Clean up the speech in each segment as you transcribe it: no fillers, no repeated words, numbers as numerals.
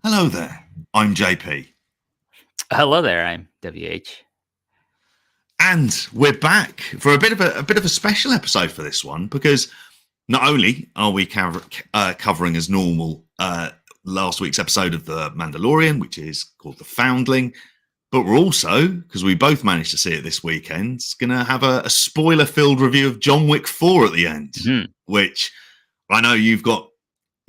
Hello there. I'm JP. Hello there, I'm WH. And we're back for a bit of a special episode for this one because not only are we covering as normal last week's episode of the Mandalorian, which is called the Foundling, but we're also, because we both managed to see it this weekend, going to have a spoiler-filled review of John Wick 4 at the end, which I know you've got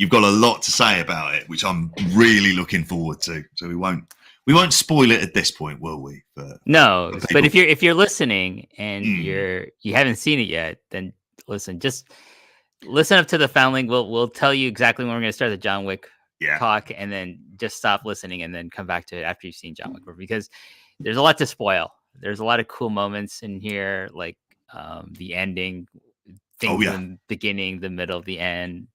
a lot to say about it, which I'm really looking forward to. So we won't spoil it at this point, will we? No, but if you're listening and you haven't seen it yet, then just listen up to the Foundling. We'll tell you exactly when we're going to start the John Wick talk, and then just stop listening and then come back to it after you've seen John Wick, because there's a lot to spoil. There's a lot of cool moments in here, like the ending, things in the beginning, the middle, the end,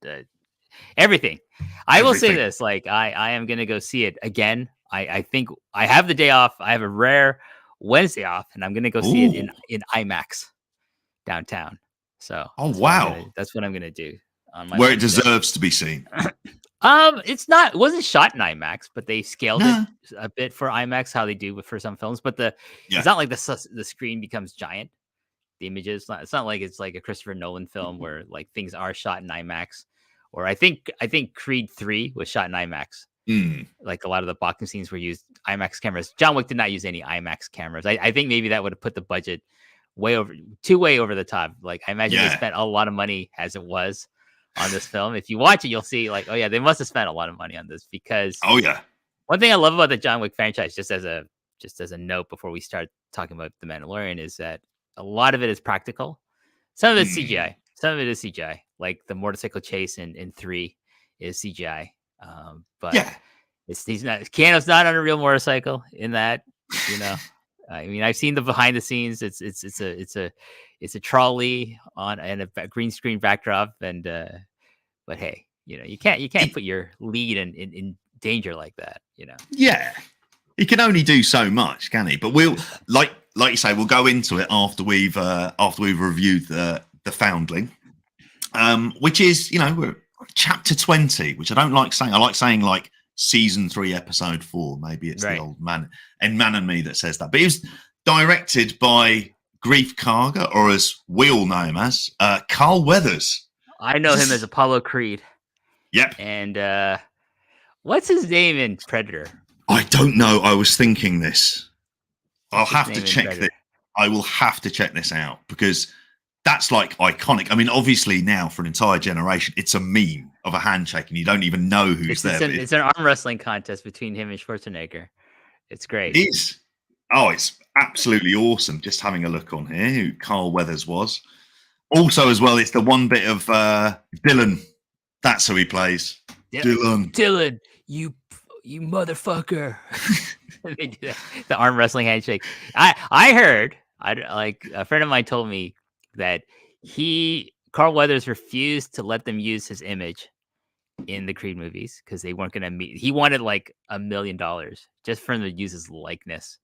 everything. I will say this: like I am going to go see it again. I think I have the day off. I have a rare Wednesday off, and I'm going to go see it in IMAX downtown. So, that's what I'm going to do on my where Wednesday. It deserves to be seen. It wasn't shot in IMAX, but they scaled it a bit for IMAX, how they do for some films. But it's not like the screen becomes giant. The images, it's not like it's like a Christopher Nolan film where like things are shot in IMAX. Or I think Creed 3 was shot in IMAX. Like a lot of the boxing scenes were used IMAX cameras. John Wick did not use any IMAX cameras. I think maybe that would have put the budget way over the top. Like I imagine they spent a lot of money as it was on this film. If you watch it, you'll see like, oh yeah, they must have spent a lot of money on this because one thing I love about the John Wick franchise, just as a note before we start talking about the Mandalorian, is that a lot of it is practical. Some of it's CGI. Some of it is CGI. Like the motorcycle chase in 3 is CGI. But Keanu's not on a real motorcycle in that, I mean, I've seen the behind the scenes. It's a trolley and a green screen backdrop, and but hey, you can't put your lead in danger like that, Yeah, he can only do so much, can he? But we'll like you say, we'll go into it after we've reviewed the Foundling, which is we're chapter 20, which I don't like saying. I like saying like season 3, episode 4. Maybe it's the old man and me that says that. But it was directed by Grief Karga, or as we all know him as, Carl Weathers. I know him as Apollo Creed. Yep. And what's his name in Predator? I don't know. I was thinking this. I'll have to check this. I will have to check this out because that's like iconic. I mean, obviously now for an entire generation, it's a meme of a handshake and you don't even know who's there. It's an arm wrestling contest between him and Schwarzenegger. It's great. It is. Oh, it's absolutely awesome. Just having a look on here who Carl Weathers was. Also, as well, it's the one bit of Dylan. That's who he plays. Yeah. Dylan, you motherfucker. They do that. The arm wrestling handshake. I heard, like a friend of mine told me that Carl Weathers refused to let them use his image in the Creed movies because they weren't going to meet. He wanted like $1 million just for him to use his likeness.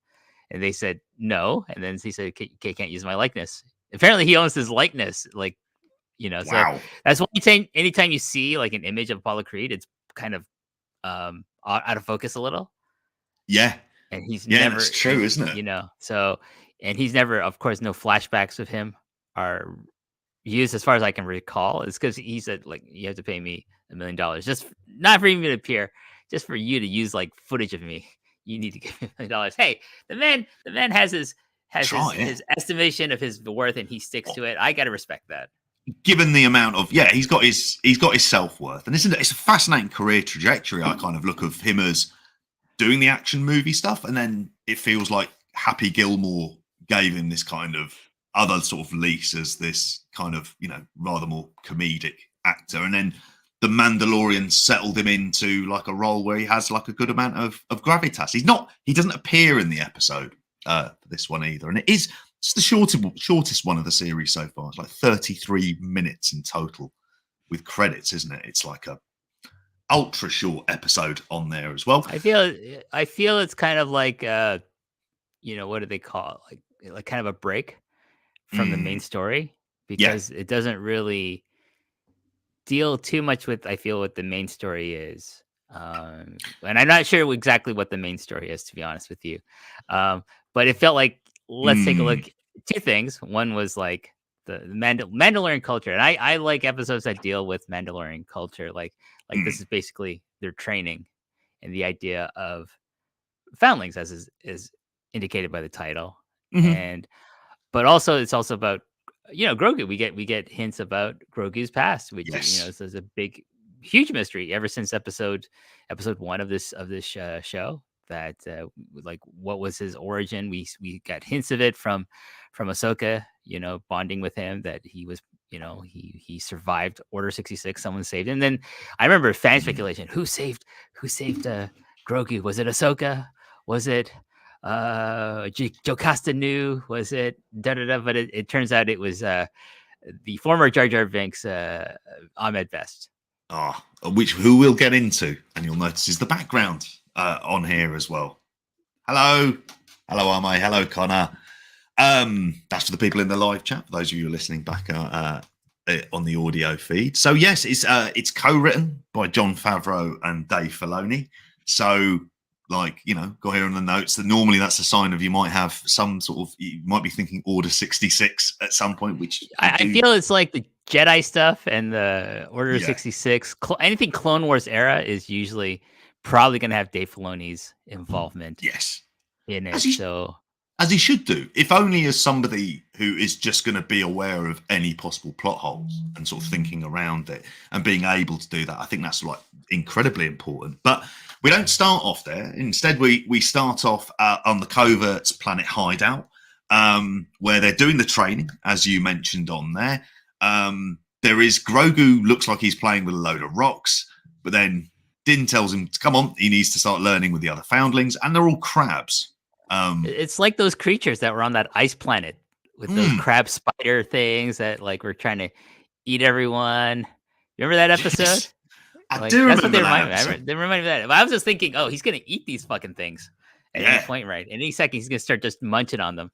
And they said no. And then he said, okay, can't use my likeness. Apparently he owns his likeness. Like, wow. So that's why anytime you see like an image of Apollo Creed, it's kind of out of focus a little. Yeah. And he's never, that's true, isn't it? So, and he's never, of course, no flashbacks of him are used as far as I can recall. It's because he said, like, you have to pay me $1 million, just not for me to appear, just for you to use like footage of me. You need to give me $1 million. Hey, the man has his estimation of his worth, and he sticks to it. I got to respect that. Given the amount of he's got his self-worth, and it's a fascinating career trajectory. I kind of look of him as doing the action movie stuff, and then it feels like Happy Gilmore gave him this kind of other sort of lease as this kind of rather more comedic actor, and then the Mandalorian settled him into like a role where he has like a good amount of gravitas. He doesn't appear in the episode for this one either, and it's the shortest one of the series so far. It's like 33 minutes in total with credits, isn't it? It's like a ultra short episode on there as well. I feel it's kind of like what do they call it? Like kind of a break from the main story, because it doesn't really deal too much with, I feel, what the main story is. And I'm not sure exactly what the main story is, to be honest with you. But it felt like, let's take a look. Two things. One was like the Mandalorian culture, and I like episodes that deal with Mandalorian culture. Like this is basically their training, and the idea of foundlings, as is indicated by the title, and but also it's also about Grogu. We get hints about Grogu's past, which this is a big, huge mystery ever since episode 1 of this show. That like, what was his origin? We got hints of it from Ahsoka, bonding with him, that he was, he survived Order 66. Someone saved him. And then I remember fan speculation: who saved Grogu? Was it Ahsoka? Was it Jocasta Nu? Was it da-da-da? But it turns out it was the former Jar Jar Binks, Ahmed Best. Who we'll get into, and you'll notice is the background on here as well. Hello Ame, hello Connor. That's for the people in the live chat. For those of you who are listening back on the audio feed. So yes, it's co-written by Jon Favreau and Dave Filoni. So, like, got here on the notes that normally that's a sign of you might have some sort of, you might be thinking Order 66 at some point, which I feel it's like the Jedi stuff and the Order 66. Anything Clone Wars era is usually probably going to have Dave Filoni's involvement. Yes, in it. As he should do, if only as somebody who is just going to be aware of any possible plot holes and sort of thinking around it and being able to do that. I think that's like incredibly important. But we don't start off there. Instead, we start off on the Covert's planet hideout, where they're doing the training, as you mentioned on there. There is Grogu, looks like he's playing with a load of rocks, but then Din tells him to come on, he needs to start learning with the other foundlings, and they're all crabs. It's like those creatures that were on that ice planet with those crab spider things that like were trying to eat everyone. Remember that episode? Yes, I do remember that. They remind me of that. I was just thinking, oh, he's gonna eat these fucking things at any point, right? Any second, he's gonna start just munching on them.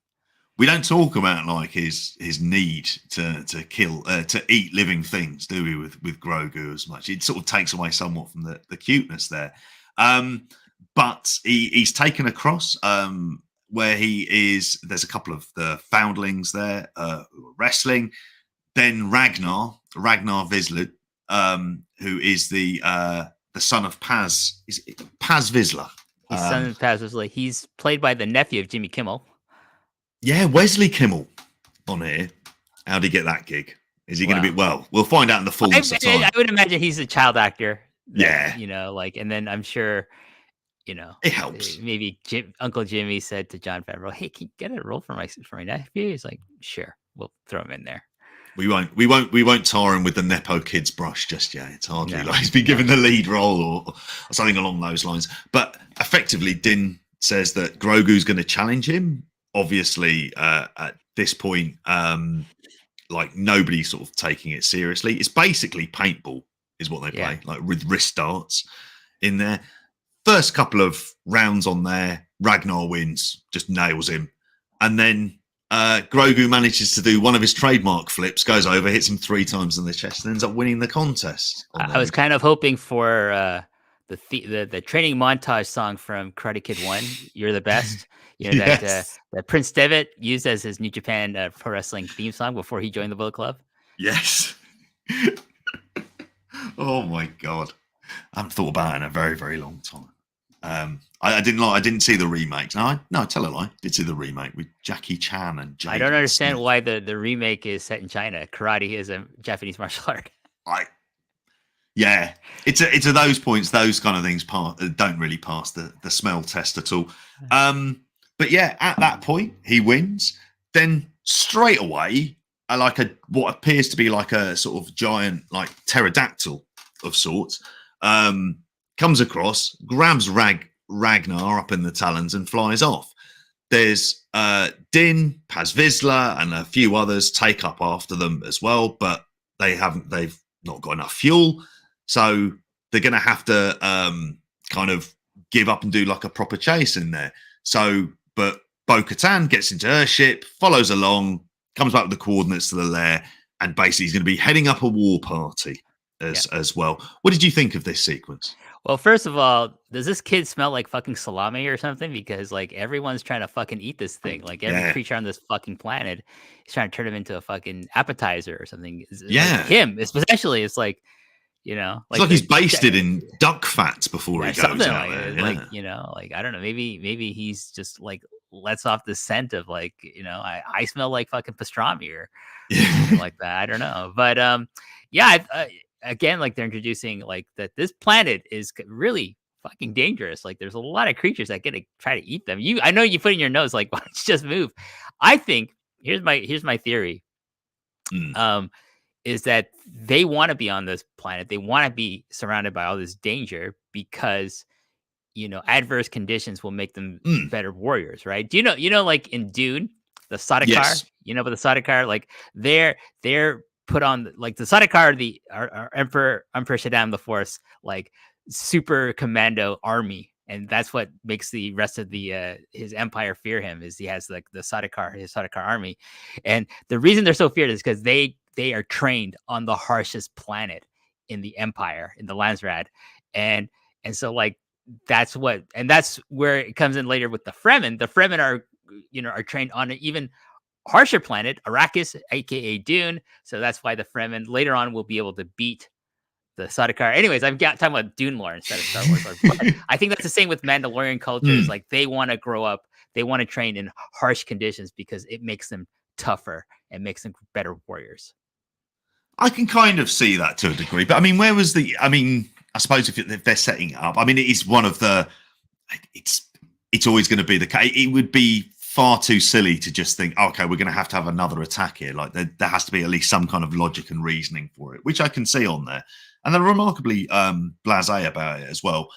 We don't talk about like his need to kill to eat living things, do we? With Grogu as much, it sort of takes away somewhat from the cuteness there. But he's taken across where he is. There's a couple of the foundlings there who are wrestling. Then Ragnar Vizsla, who is the son of Paz. Is it Paz Vizsla? He's son of Paz Vizsla. He's played by the nephew of Jimmy Kimmel. Yeah, Wesley Kimmel on here. How'd he get that gig? Is he going to be, well, we'll find out in the fullness of time. I would imagine he's a child actor. That, and then I'm sure, it helps. Maybe Uncle Jimmy said to John Favreau, "Hey, can you get a role for my nephew?" He's like, "Sure, we'll throw him in there." We won't tar him with the Nepo kids brush just yet. It's hardly like he's been given the lead role or something along those lines. But effectively, Din says that Grogu's going to challenge him. Obviously, at this point, like nobody's sort of taking it seriously. It's basically paintball is what they play, like with wrist darts in there. First couple of rounds on there, Ragnar wins, just nails him. And then Grogu manages to do one of his trademark flips, goes over, hits him 3 times in the chest, and ends up winning the contest. I was kind of hoping for the training montage song from Karate Kid 1, You're the Best. That Prince Devitt used as his New Japan Pro Wrestling theme song before he joined the Bullet Club. Yes. Oh my God. I haven't thought about it in a very, very long time. I didn't see the remake. No, tell a lie. I did see the remake with Jackie Chan and Jake. I don't understand why the remake is set in China. Karate is a Japanese martial art. It's a those points, those kind of things don't really pass the smell test at all. But yeah, at that point he wins. Then straight away, what appears to be like a sort of giant like pterodactyl of sorts comes across, grabs Ragnar up in the talons and flies off. There's Din, Paz Vizsla, and a few others take up after them as well, but they've not got enough fuel, so they're going to have to kind of give up and do like a proper chase in there. But Bo-Katan gets into her ship, follows along, comes back with the coordinates to the lair, and basically he's going to be heading up a war party as well. What did you think of this sequence? Well, first of all, does this kid smell like fucking salami or something? Because like everyone's trying to fucking eat this thing. Like every Yeah. creature on this fucking planet is trying to turn him into a fucking appetizer or something. Like Yeah. him, especially. It's like, It's like he's basted in duck fat before he goes something out like there. it. Yeah. Like, like I don't know. Maybe he's just like lets off the scent of like, I smell like fucking pastrami or something like that. I don't know. But yeah, again, like they're introducing like that this planet is really fucking dangerous. Like there's a lot of creatures that get to try to eat them. I know you put in your nose like, why don't you just move? I think here's my theory. Is that they want to be on this planet. They want to be surrounded by all this danger because adverse conditions will make them better warriors, right? Do you know, like in Dune, the Sardaukar, Yes. but the Sardaukar, like they're put on like the Sardaukar, our Emperor Shaddam the Force, like super commando army, and that's what makes the rest of the his empire fear him. Is he has like his Sardaukar army, and the reason they're so feared is because they are trained on the harshest planet in the empire, in the Landsrad, and so like that's where it comes in later with the Fremen. The Fremen are trained on an even harsher planet, Arrakis, aka Dune. So that's why the Fremen later on will be able to beat the Sardaukar. Anyways, I'm talking about Dune lore instead of Star Wars lore. But I think that's the same with Mandalorian culture. Is like they want to grow up, they want to train in harsh conditions because it makes them tougher and makes them better warriors. I can kind of see that to a degree, but I mean, I suppose if they're setting it up, I mean, it is one of the. It's always going to be the case. It would be far too silly to just think, okay, we're going to have another attack here. Like there has to be at least some kind of logic and reasoning for it, which I can see on there, and they're remarkably blasé about it as well.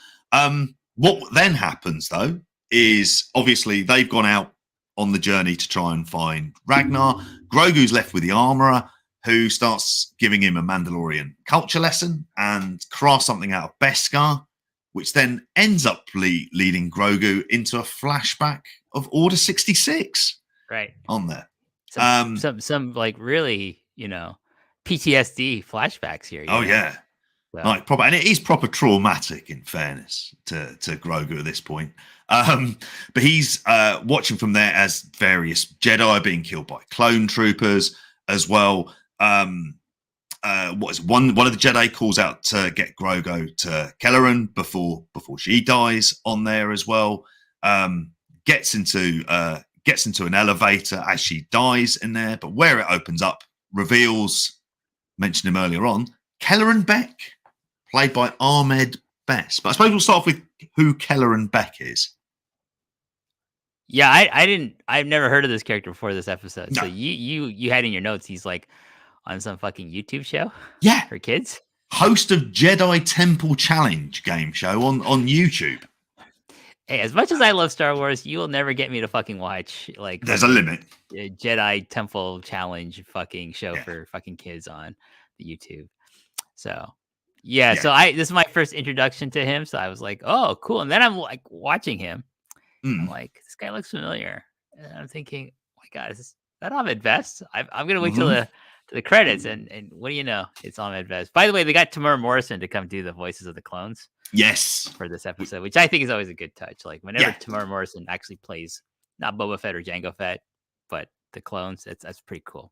What then happens though is obviously they've gone out on the journey to try and find Ragnar. Grogu's left with the armorer, who starts giving him a Mandalorian culture lesson and crafts something out of Beskar, which then ends up leading Grogu into a flashback of Order 66. Right. On there. Some like really, PTSD flashbacks here. Yeah. So. Like proper, and it is proper traumatic in fairness to Grogu at this point. But he's watching from there as various Jedi are being killed by clone troopers as well. One of the Jedi calls out to get Grogu to Kelleran before she dies on there as well. Gets into an elevator as she dies in there, but where it opens up reveals, mentioned him earlier on, Kelleran Beck, played by Ahmed Best. But I suppose we'll start off with who Kelleran Beck is. Yeah, I've never heard of this character before this episode. No. So you had in your notes he's like on some fucking YouTube show? Yeah. For kids? Host of Jedi Temple Challenge game show on YouTube. Hey, as much as I love Star Wars, you will never get me to fucking watch like there's a limit. Jedi Temple Challenge fucking show for fucking kids on the YouTube. So yeah, so this is my first introduction to him. So I was like, oh, cool. And then I'm like watching him. I'm like, this guy looks familiar. And I'm thinking, oh my God, is that Ahmed Best? I'm gonna wait till the credits, and what do you know? It's Ahmed Best. By the way, they got Tamura Morrison to come do the voices of the clones. Yes. For this episode, which I think is always a good touch. Like whenever Tamura Morrison actually plays not Boba Fett or Jango Fett, but the clones, that's pretty cool.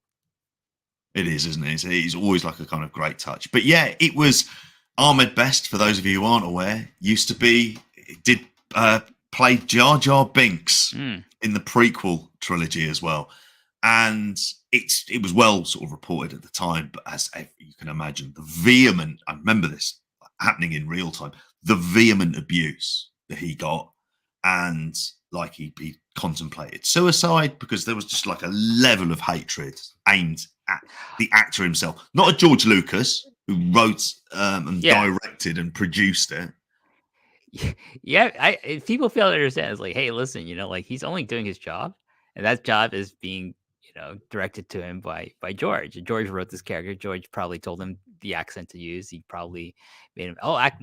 It is, isn't it? It's always like a kind of great touch. But yeah, it was Ahmed Best, for those of you who aren't aware, play Jar Jar Binks in the prequel trilogy as well. And it was well sort of reported at the time, but as you can imagine, I remember this happening in real time, the vehement abuse that he got, and like he contemplated suicide because there was just like a level of hatred aimed at the actor himself, not at George Lucas, who wrote and directed and produced it. Yeah, people fail to understand. It's like, hey, listen, like he's only doing his job, and that job is being, directed to him by George. George wrote this character. George probably told him the accent to use. He probably made him act,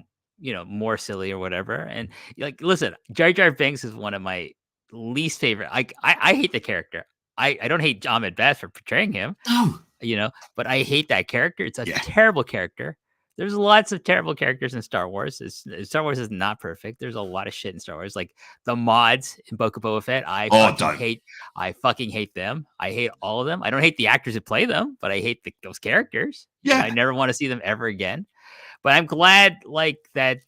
more silly or whatever. And like, listen, Jar Jar Binks is one of my least favorite. I hate the character. I don't hate Ahmed Best for portraying him. Oh. But I hate that character. It's a terrible character. there's lots of terrible characters in Star Wars. Star Wars is not perfect. There's a lot of shit in Star Wars, like the mods in Book of Boba Fett. I fucking hate them. I hate all of them. I don't hate the actors who play them, but I hate those characters. Yeah, I never want to see them ever again. But I'm glad, like that.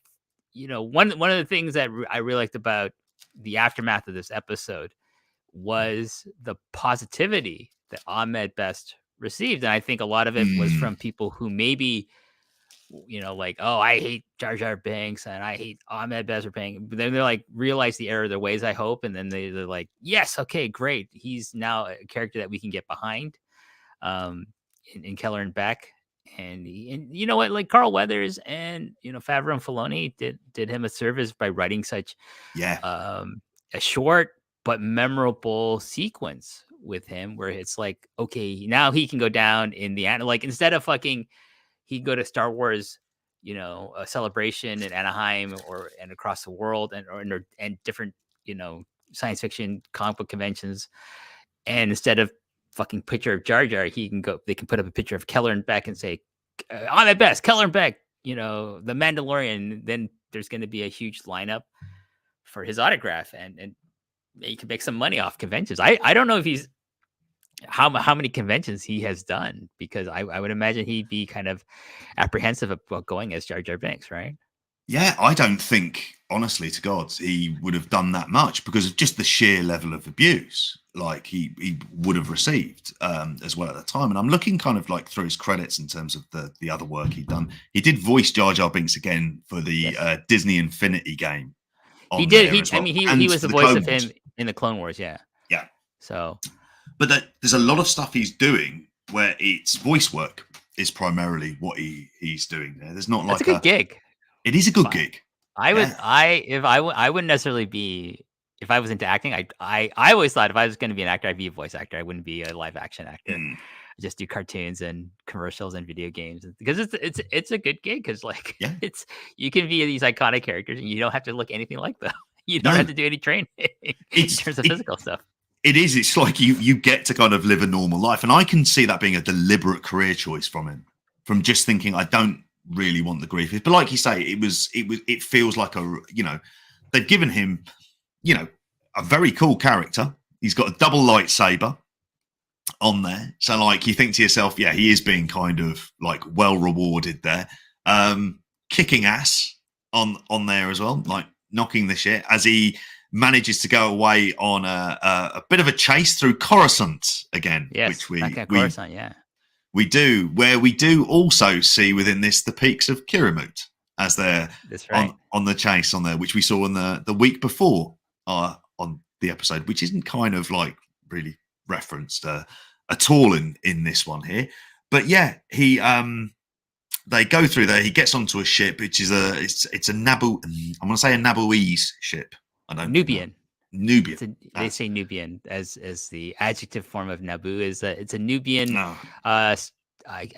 One of the things that I really liked about the aftermath of this episode was the positivity that Ahmed Best received, and I think a lot of it was from people who maybe, like, oh, I hate Jar Jar Binks and I hate Ahmed Best for paying. But then they're like, realize the error of their ways, I hope, and then they're like, yes, okay, great, he's now a character that we can get behind, in Keller and Beck. And you know what, like Carl Weathers and Favreau and Filoni did him a service by writing such a short but memorable sequence with him, where it's like, okay, now he can go down in the end. Like, instead of fucking, he'd go to Star Wars, a celebration in Anaheim and across the world, and different, science fiction comic book conventions, and instead of fucking picture of Jar Jar, they can put up a picture of Keller and Beck and say, on at best, Keller and Beck, the Mandalorian. Then there's going to be a huge lineup for his autograph, and he can make some money off conventions. I don't know if he's how many conventions he has done, because I would imagine he'd be kind of apprehensive about going as Jar Jar Binks, right? Yeah, I don't think, honestly to God, he would have done that much because of just the sheer level of abuse like he would have received as well at the time. And I'm looking kind of like through his credits in terms of the other work he'd done. He did voice Jar Jar Binks again for the Disney Infinity game. He did. He was the voice of him in the Clone Wars. Yeah. Yeah. So, but there's a lot of stuff he's doing where it's voice work is primarily what he's doing there. There's not like a good gig. It is a good gig. I wouldn't necessarily be, if I was into acting. I always thought if I was going to be an actor, I'd be a voice actor. I wouldn't be a live action actor. I just do cartoons and commercials and video games, because it's a good gig, because you can be these iconic characters and you don't have to look anything like them. You don't have to do any training in terms of physical stuff. It is. It's like you get to kind of live a normal life, and I can see that being a deliberate career choice from him, from just thinking, I don't really want the grief. But like you say, it feels like they've given him, a very cool character. He's got a double lightsaber on there. So like you think to yourself, yeah, he is being kind of like well rewarded there. Kicking ass on there as well, like knocking the shit as he manages to go away on a bit of a chase through Coruscant again. Yes, which Coruscant, yeah. We do, where we do also see within this the peaks of Kiramut as they're on the chase on there, which we saw in the week before on the episode, which isn't kind of like really referenced at all in this one here. But yeah, they go through there. He gets onto a ship, which is it's a Naboo. I'm going to say a Nabooese ship. I don't Nubian. Nubian. They say Nubian as the adjective form of Naboo. It's a Nubian. I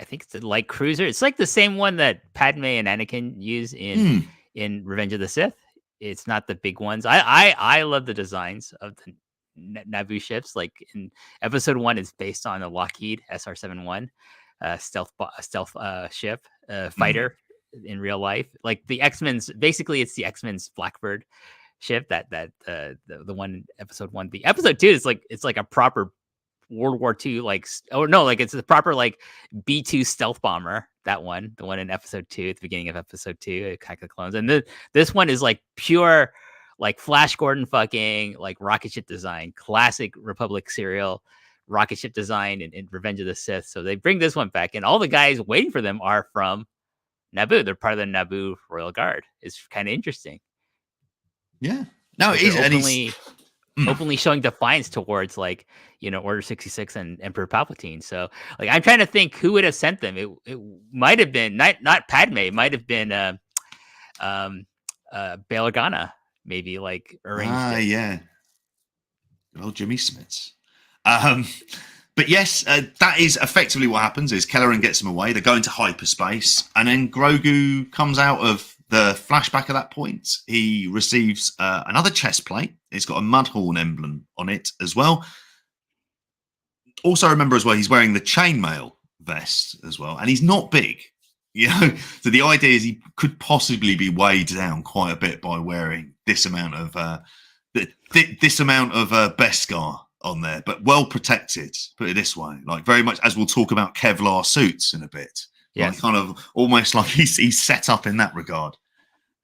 think it's a light cruiser. It's like the same one that Padme and Anakin use in Revenge of the Sith. It's not the big ones. I love the designs of the Naboo ships. Like in Episode 1, it's based on a Lockheed SR-71 stealth ship fighter in real life. Like the X-Men's, basically it's the X-Men's Blackbird ship that the one in Episode 1. The Episode 2 is it's like a proper World War II, it's the proper like B-2 stealth bomber. That one, the one in Episode 2 at the beginning of Episode 2, Attack of the Clones. And this one is like pure like Flash Gordon fucking like rocket ship design, classic Republic serial rocket ship design in Revenge of the Sith. So they bring this one back, and all the guys waiting for them are from Naboo. They're part of the Naboo Royal Guard. It's kind of interesting. Yeah. No, it is. Openly showing defiance towards Order 66 and Emperor Palpatine. So like I'm trying to think who would have sent them. It might have been not Padme. It might have been Bail Organa, maybe like arranged it. Yeah. Good old Jimmy Smits. But yes, that is effectively what happens. Is Kelleran gets him away. They go into hyperspace, and then Grogu comes out of the flashback at that point. He receives another chest plate. It's got a Mudhorn emblem on it as well. Also remember as well, he's wearing the chainmail vest as well, and he's not big. So the idea is he could possibly be weighed down quite a bit by wearing this amount of Beskar on there, but well protected. Put it this way, like very much as we'll talk about Kevlar suits in a bit. Yeah, like kind of almost like he's set up in that regard.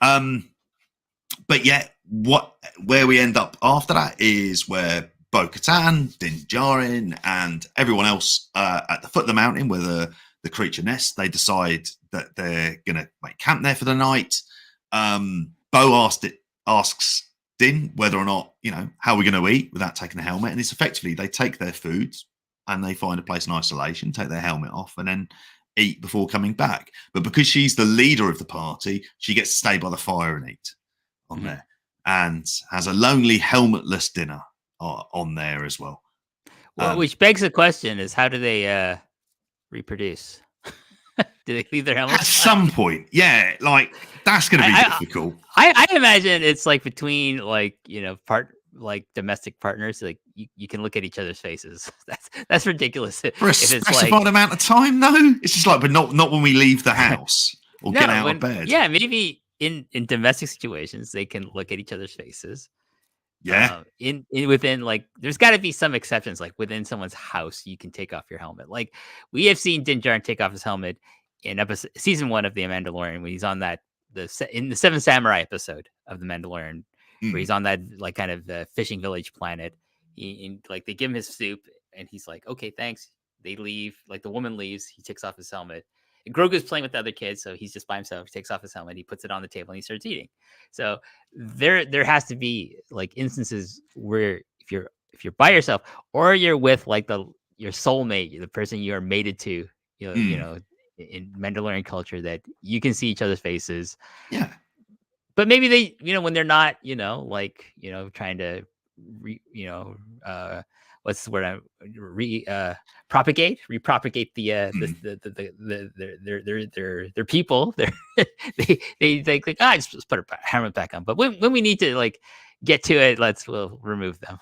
But yet, where we end up after that is where Bo-Katan, Din Djarin, and everyone else at the foot of the mountain where the creature nests, they decide that they're going to make camp there for the night. Bo asks Din whether or not, how we're going to eat without taking the helmet. And it's effectively they take their food and they find a place in isolation, take their helmet off, and then eat before coming back. But because she's the leader of the party, she gets to stay by the fire and eat on there, and has a lonely helmetless dinner on there as well. Which begs the question is, how do they reproduce? Do they leave their helmets at some point? Yeah, like that's going to be difficult. I imagine it's like between domestic partners, like you can look at each other's faces. That's ridiculous. For a specified amount of time, though. It's just like, but not when we leave the house or get out of bed. Yeah, maybe in domestic situations they can look at each other's faces. Yeah. Within like, there's got to be some exceptions. Like within someone's house, you can take off your helmet. Like we have seen Din Djarin take off his helmet in season 1 of The Mandalorian when he's on in the Seven Samurai episode of The Mandalorian, where he's on that like kind of fishing village planet. They give him his soup and he's like, okay, thanks. They leave. Like the woman leaves. He takes off his helmet. And Grogu's playing with the other kids, so he's just by himself. He takes off his helmet, he puts it on the table, and he starts eating. So there has to be like instances where if you're by yourself or you're with like your soulmate, the person you are mated to, in Mandalorian culture, that you can see each other's faces. Yeah. But maybe they, when they're not, trying to, what's the word? Repropagate their people. They like, just put a helmet back on. But when we need to like get to it, we'll remove them.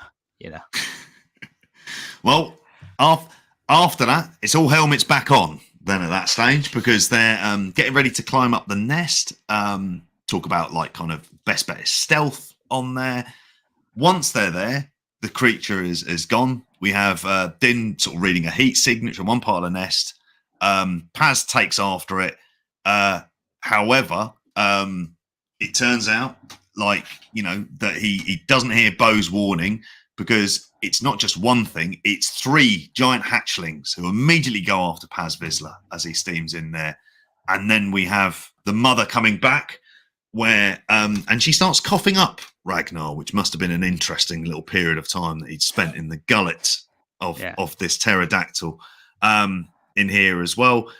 Well, after that, it's all helmets back on. Then at that stage, because they're getting ready to climb up the nest. Talk about like kind of best bet is stealth on there. Once they're there, the creature is gone. We have Din sort of reading a heat signature in one part of the nest. Paz takes after it. However, it turns out that he doesn't hear Bo's warning, because it's not just one thing, it's 3 giant hatchlings who immediately go after Paz Vizsla as he steams in there. And then we have the mother coming back, where and she starts coughing up Ragnar, which must have been an interesting little period of time that he'd spent in the gullet of this pterodactyl in here as well.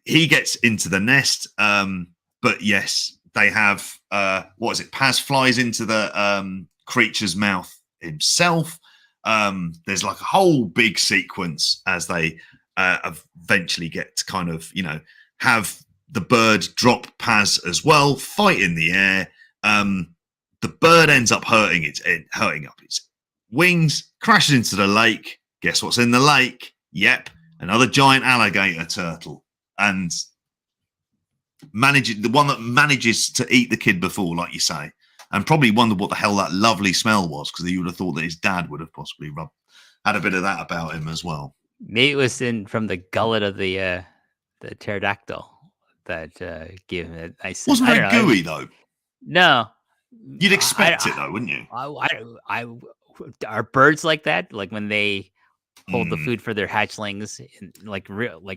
He gets into the nest, but yes, they have Paz flies into the creature's mouth himself. There's like a whole big sequence as they eventually get to kind of have the bird drop Paz as well, fight in the air. The bird ends up hurting up its wings, crashes into the lake. Guess what's in the lake? Yep, another giant alligator turtle, and the one that manages to eat the kid before, like you say, and probably wondered what the hell that lovely smell was, because he would have thought that his dad would have possibly had a bit of that about him as well. Maybe it was from the gullet of the pterodactyl that gave him it. Wasn't very gooey though. No, you'd expect it though, wouldn't you? Are birds like that? Like when they hold the food for their hatchlings, like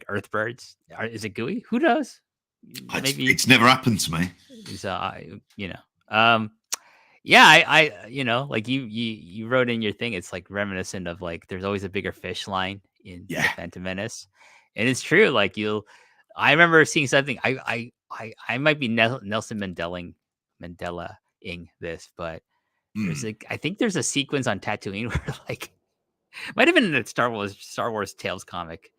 earth birds? Is it gooey? Who knows? Maybe it's never happened to me. So I like you wrote in your thing. It's like reminiscent of like there's always a bigger fish line in the Phantom Menace, and it's true. Like I remember seeing something. I might be Nelson Mandela-ing this, but there's I think there's a sequence on Tatooine where like might have been in a Star Wars Tales comic.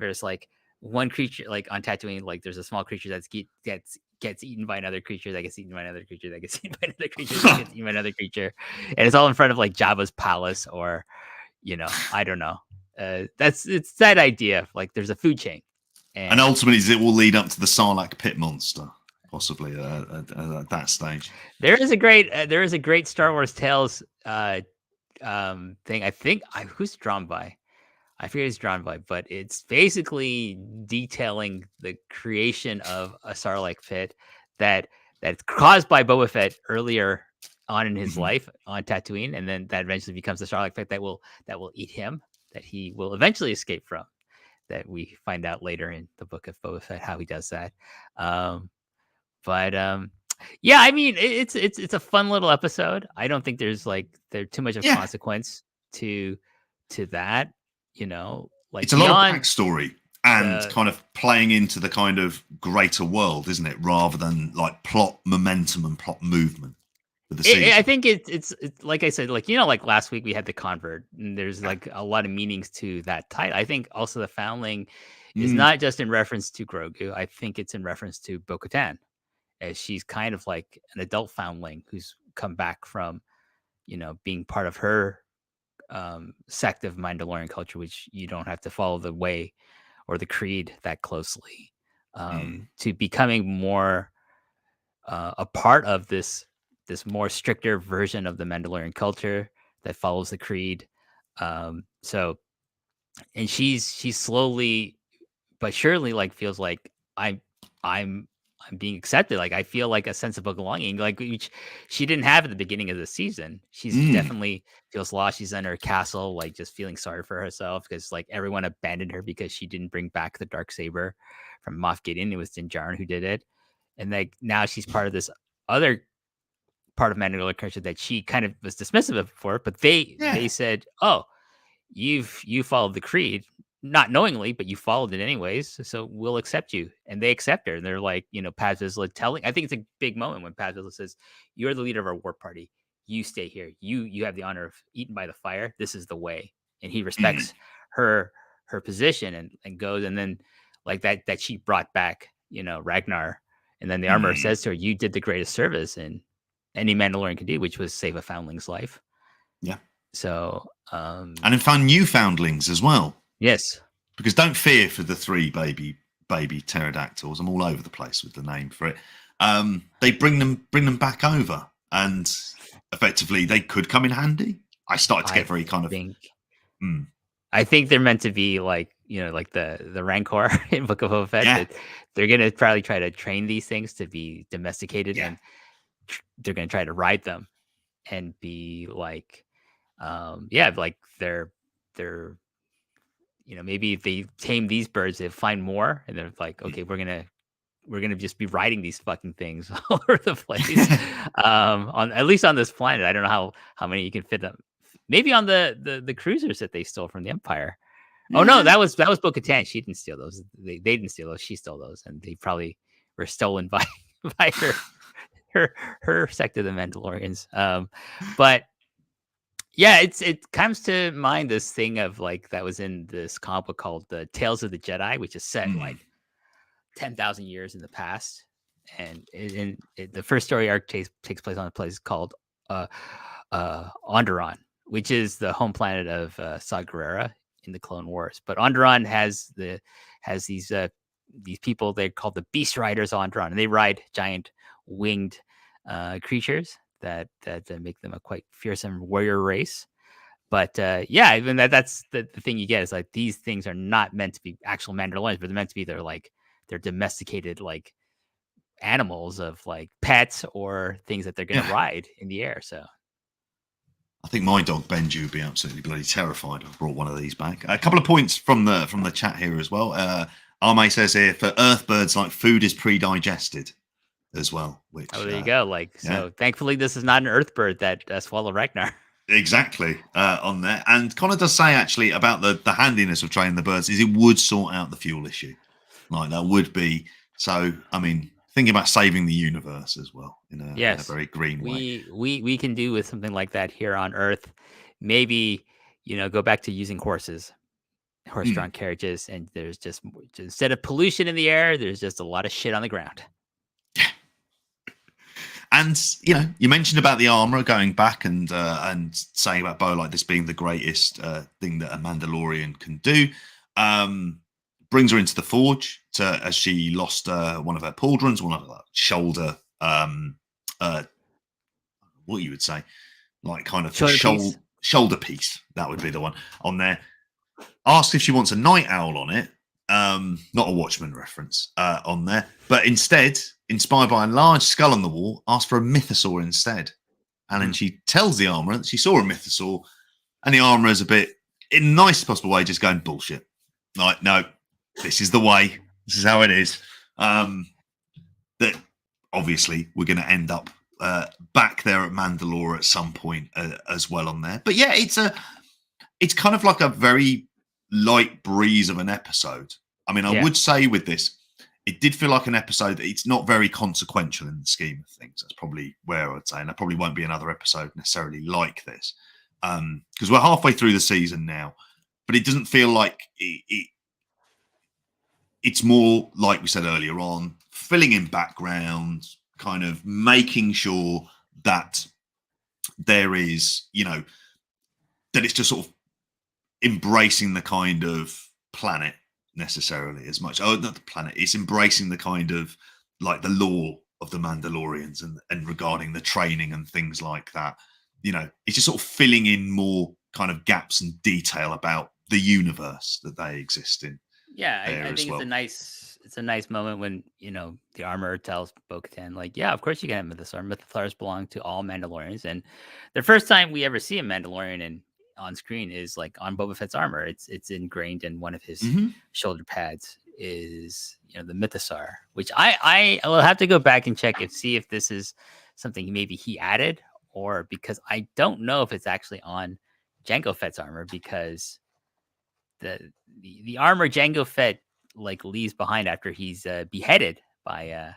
There's like one creature like on Tatooine, like there's a small creature that gets eaten by another creature that gets eaten by another creature that gets eaten by another creature that gets eaten by another creature, and it's all in front of like Jabba's palace, or I don't know. It's that idea of like there's a food chain. And ultimately, it will lead up to the Sarlacc pit monster, possibly at that stage. There is a great Star Wars Tales thing. I think who's drawn by? I forget who's drawn by, but it's basically detailing the creation of a Sarlacc pit that's caused by Boba Fett earlier on in his life on Tatooine, and then that eventually becomes the Sarlacc pit that will eat him, that he will eventually escape from. That we find out later in the book of Boba Fett how he does that. Yeah, I mean, it's a fun little episode. I don't think there's too much of consequence to that. Like it's a lot of backstory and kind of playing into the kind of greater world, isn't it? Rather than like plot momentum and plot movement. I think it's like I said, like last week we had the Convert, and there's like a lot of meanings to that title. I think also the Foundling is not just in reference to Grogu. I think it's in reference to Bo-Katan, as she's kind of like an adult foundling who's come back from, being part of her sect of Mandalorian culture, which you don't have to follow the way or the creed that closely, to becoming more a part of this more stricter version of the Mandalorian culture that follows the creed. So, and she's slowly but surely feels like I'm being accepted. Like I feel like a sense of belonging, which she didn't have at the beginning of the season. She's definitely feels lost. She's in her castle, just feeling sorry for herself because everyone abandoned her because she didn't bring back the Darksaber from Moff Gideon. It was Din Djarin who did it, and now she's part of this other part of Mandalorian culture that she kind of was dismissive of before. But they said, "Oh, you followed the creed." Not knowingly, but you followed it anyways, so we'll accept you. And they accept her. And they're like, Paz Vizsla telling, I think it's a big moment when Paz Vizsla says, "You're the leader of our war party. You stay here. You have the honor of eating by the fire. This is the way." And he respects her position and goes. And then that she brought back, Ragnar. And then the armorer says to her, "You did the greatest service and any Mandalorian can do, which was save a foundling's life." Yeah. So, and in found new foundlings as well. Yes, because don't fear for the 3 baby pterodactyls. I'm all over the place with the name for it. They bring them back over, and effectively they could come in handy. I started to get very kind of. I think they're meant to be like the Rancor in Book of Boba Fett. Yeah. They're gonna probably try to train these things to be domesticated, and they're gonna try to ride them and be they're. Maybe if they tame these birds, they find more, and they're like, okay, we're gonna just be riding these fucking things all over the place. On at least on this planet, I don't know how many you can fit them. Maybe on the cruisers that they stole from the Empire. Yeah. Oh no, that was Bo-Katan. She didn't steal those. They didn't steal those. She stole those, and they probably were stolen by her sect of the Mandalorians. But. Yeah, it comes to mind this thing of that was in this comic book called The Tales of the Jedi, which is set 10,000 years in the past, and the first story arc takes place on a place called Onderon, which is the home planet of Saw Gerrera in the Clone Wars. But Onderon has these people they're called the Beast Riders of Onderon, and they ride giant winged creatures that make them a quite fearsome warrior race. But even that's the thing you get is these things are not meant to be actual Mandalorians, but they're meant to be they're domesticated animals of pets or things that they're going to ride in the air. So I think my dog Benji would be absolutely bloody terrified if I brought one of these back. A couple of points from the chat here as well. Arme says here, for Earthbirds, food is pre-digested as well. Which, there you go. So thankfully this is not an Earthbird that swallowed Ragnar. Exactly on there. And Connor does say actually about the handiness of training the birds is it would sort out the fuel issue. That would be. So, I mean, thinking about saving the universe as well in a very green way. We can do with something like that here on Earth. Maybe, go back to using horse-drawn carriages, and there's just instead of pollution in the air, there's just a lot of shit on the ground. And you mentioned about the armor going back and saying about Bo this being the greatest thing that a Mandalorian can do. brings her into the forge as she lost one of her pauldrons, one of her shoulder, what you would say, like kind of shoulder piece. That would be the one on there. Asked if she wants a night owl on it. Not a Watchmen reference on there, but instead, inspired by a large skull on the wall, asked for a mythosaur instead. And then she tells the armorer that she saw a mythosaur, and the armorer is a bit, in the nicest possible way, just going bullshit. Like, no, this is the way. This is how it is. That obviously we're going to end up back there at Mandalore at some point as well on there. But yeah, it's kind of like a very light breeze of an episode. I mean, I would say with this, it did feel like an episode that it's not very consequential in the scheme of things. That's probably where I would say, and there probably won't be another episode necessarily like this, because we're halfway through the season now, but it doesn't feel like it's more, like we said earlier on, filling in background, kind of making sure that there is, that it's just sort of embracing the kind of planet necessarily as much. Oh, not the planet. It's embracing the kind of like the lore of the Mandalorians and regarding the training and things like that. It's just sort of filling in more kind of gaps and detail about the universe that they exist in. Yeah, I think it's a nice moment when the armorer tells Bo-Katan, like, yeah, of course you can have Mythosaur. Mythosaurs belong to all Mandalorians, and the first time we ever see a Mandalorian on screen is like on Boba Fett's armor. It's ingrained in one of his shoulder pads is the Mythosaur, which I will have to go back and check see if this is something maybe he added, or because I don't know if it's actually on Jango Fett's armor, because the armor Jango Fett like leaves behind after he's beheaded by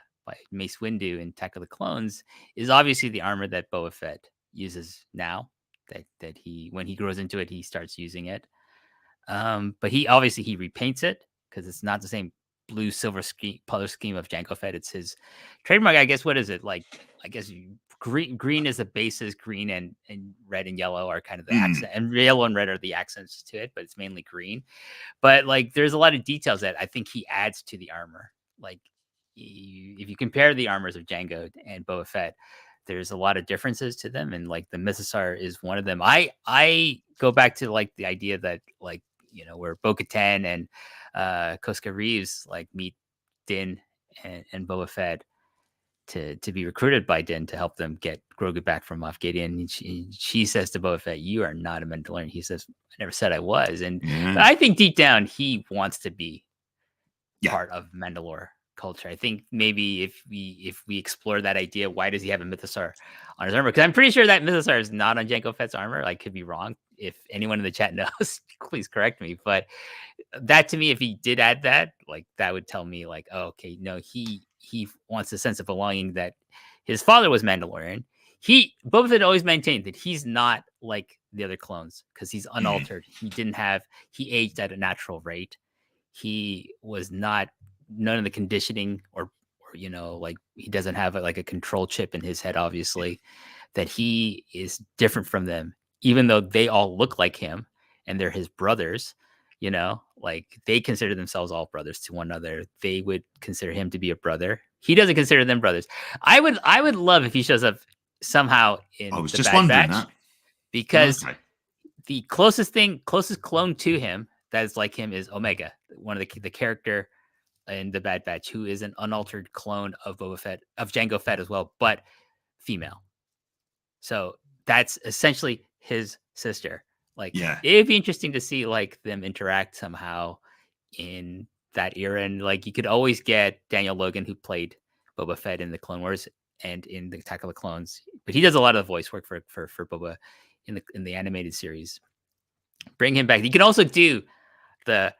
Mace Windu in Attack of the Clones is obviously the armor that Boba Fett uses now. That he, when he grows into it, he starts using it. But he repaints it because it's not the same blue silver color scheme of Jango Fett. It's his trademark, I guess. What is it like? I guess green is the bases. Green and red and yellow are kind of the accent, and yellow and red are the accents to it, but it's mainly green. But like, there's a lot of details that I think he adds to the armor. Like, if you compare the armors of Jango and Boba Fett, there's a lot of differences to them, and like the Mythosaur is one of them. I go back to like the idea that like where Bo-Katan and Koska Reeves like meet Din and Boba Fett to be recruited by Din to help them get Grogu back from Moff Gideon. And she says to Boba Fett, "You are not a Mandalorian." He says, "I never said I was." And but I think deep down he wants to be part of Mandalore culture. I think maybe if we explore that idea, why does he have a Mythosaur on his armor? Because I'm pretty sure that Mythosaur is not on Jango Fett's armor. I could be wrong. If anyone in the chat knows, please correct me. But that, to me, if he did add that, like, that would tell me like, oh, okay, no, he wants a sense of belonging that his father was Mandalorian. Boba Fett always maintained that he's not like the other clones because he's unaltered. He aged at a natural rate. He was not none of the conditioning or like he doesn't have like a control chip in his head, obviously, that he is different from them, even though they all look like him and they're his brothers, like they consider themselves all brothers to one another. They would consider him to be a brother. He doesn't consider them brothers. I would love if he shows up somehow in the Bad Batch, because the closest clone to him that is like him is Omega, one of the character in the Bad Batch, who is an unaltered clone of Boba Fett, of Jango Fett as well, but female. So that's essentially his sister. Like, it'd be interesting to see like them interact somehow in that era. And like, you could always get Daniel Logan, who played Boba Fett in the Clone Wars and in the Attack of the Clones, but he does a lot of the voice work for Boba in the animated series. Bring him back. You can also do the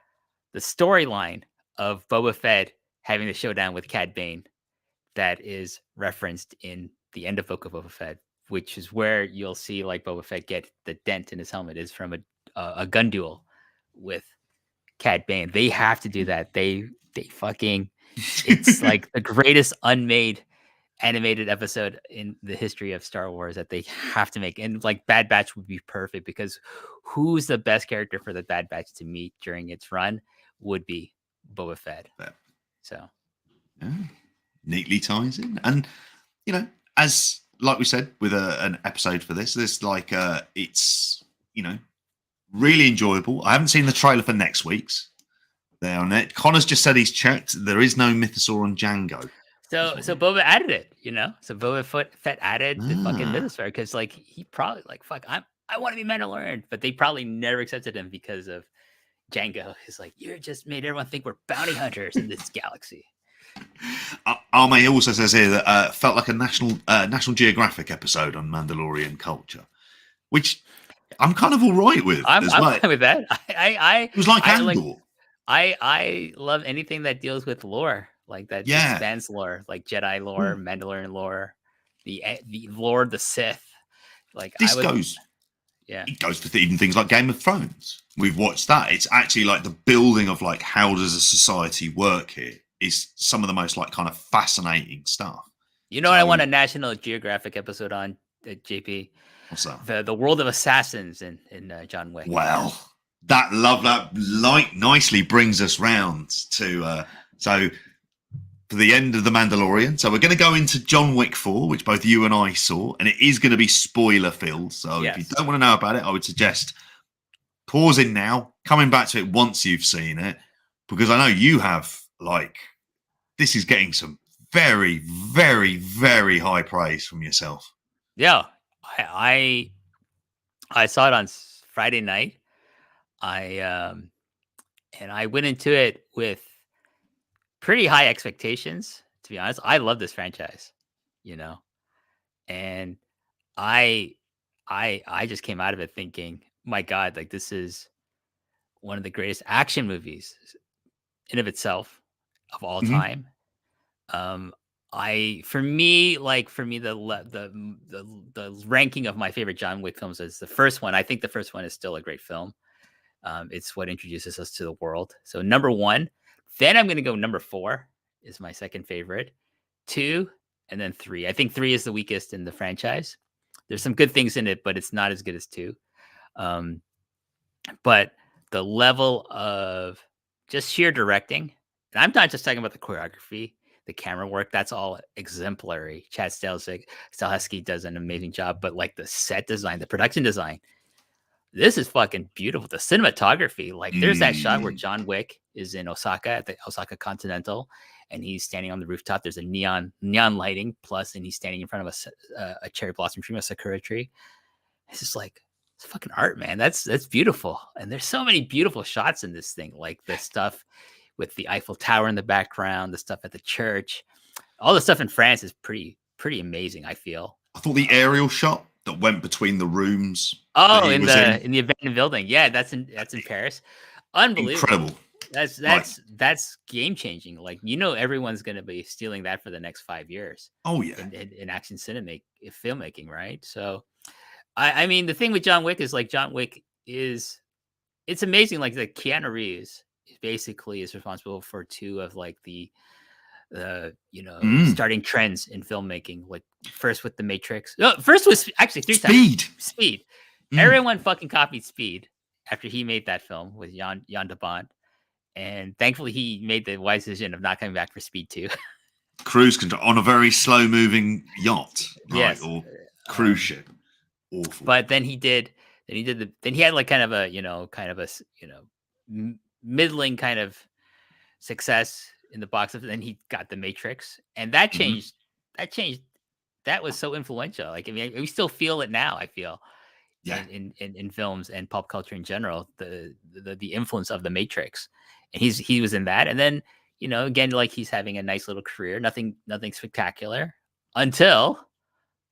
storyline of Boba Fett having the showdown with Cad Bane that is referenced in the end of Book of Boba Fett, which is where you'll see like Boba Fett get the dent in his helmet is from a gun duel with Cad Bane. They have to do that. They fucking, it's like the greatest unmade animated episode in the history of Star Wars that they have to make. And like Bad Batch would be perfect, because who's the best character for the Bad Batch to meet during its run would be Boba Fett. Yeah. So Yeah. Neatly ties in, and as like we said with an episode for this, there's like it's really enjoyable. I haven't seen the trailer for next week's. There on it. Connor's just said he's checked. There is no Mythosaur on Django. So Boba added it, So Boba Fett added the fucking Mythosaur because like he probably like fuck I want to be Mandalorian, but they probably never accepted him because of Django. He's like, you just made everyone think we're bounty hunters in this galaxy. Arme also says here that felt like a National Geographic episode on Mandalorian culture, which I'm kind of all right with. I'm fine with that. It was like Andor. I love anything that deals with lore, like that expands lore, like Jedi lore, Mandalorian lore, the lore of the Sith. Like it goes for even things like Game of Thrones. We've watched that. It's actually like the building of like how does a society work here is some of the most like kind of fascinating stuff. What I want a National Geographic episode on, JP? What's that? The world of assassins in John Wick. Well, that nicely brings us round to so for the end of the Mandalorian. So we're going to go into John Wick 4, which both you and I saw, and it is going to be spoiler filled. So if you don't want to know about it, I would suggest pausing now, coming back to it once you've seen it, because I know you have. Like, this is getting some very, very, very high praise from yourself. Yeah, I saw it on Friday night. And I went into it with pretty high expectations. To be honest, I love this franchise, and I just came out of it thinking, my God, like this is one of the greatest action movies in of itself of all time. For me, the ranking of my favorite John Wick films is the first one. I think the first one is still a great film. It's what introduces us to the world. So number 1, then I'm going to go number 4 is my second favorite, 2, and then 3. I think 3 is the weakest in the franchise. There's some good things in it, but it's not as good as 2. But the level of just sheer directing, and I'm not just talking about the choreography, the camera work, that's all exemplary. Chad Stahelski does an amazing job, but like the set design, the production design, this is fucking beautiful. The cinematography, like there's that shot where John Wick is in Osaka at the Osaka Continental, and he's standing on the rooftop. There's a neon lighting plus, and he's standing in front of a cherry blossom tree, a sakura tree. It's just like, it's fucking art, man. That's beautiful. And there's so many beautiful shots in this thing, like the stuff with the Eiffel Tower in the background, the stuff at the church, all the stuff in France is pretty amazing. I feel. I thought the aerial shot that went between the rooms. Oh, in the abandoned building. Yeah, that's in Paris. Unbelievable. Incredible. That's game changing. Like, everyone's going to be stealing that for the next 5 years. Oh yeah. In action filmmaking, right? So, I mean, the thing with John Wick is like it's amazing. Like the Keanu Reeves basically is responsible for 2 of like the starting trends in filmmaking. Like first with The Matrix. No, first was actually 3 times. Speed. Everyone fucking copied Speed after he made that film with Jan de Bont. And thankfully he made the wise decision of not coming back for Speed 2. Cruise control on a very slow moving yacht, right? Yes. Or cruise ship. Awful. But then he had like kind of a middling kind of success in the box office. Then he got The Matrix, and that changed. That was so influential. Like, I mean, we still feel it now. I feel, in films and pop culture in general, the influence of The Matrix, and he was in that. And then again, like he's having a nice little career. Nothing spectacular until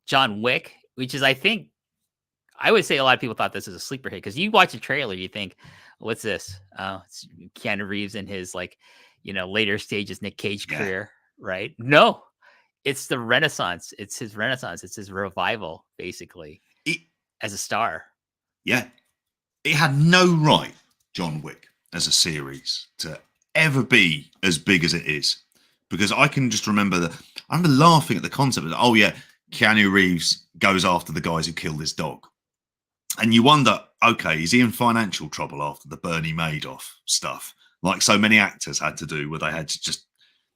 John Wick, which is, I think, I would say a lot of people thought this was a sleeper hit because you watch a trailer, you think, what's this? It's Keanu Reeves in his later stages Nick Cage career, right? No, it's the Renaissance. It's his Renaissance. It's his revival, basically, as a star. Yeah, it had no right, John Wick, as a series to ever be as big as it is, because I can just remember I remember laughing at the concept of, oh yeah, Keanu Reeves goes after the guys who killed his dog. And you wonder, okay, is he in financial trouble after the Bernie Madoff stuff? like so many actors had to do, where they had to just,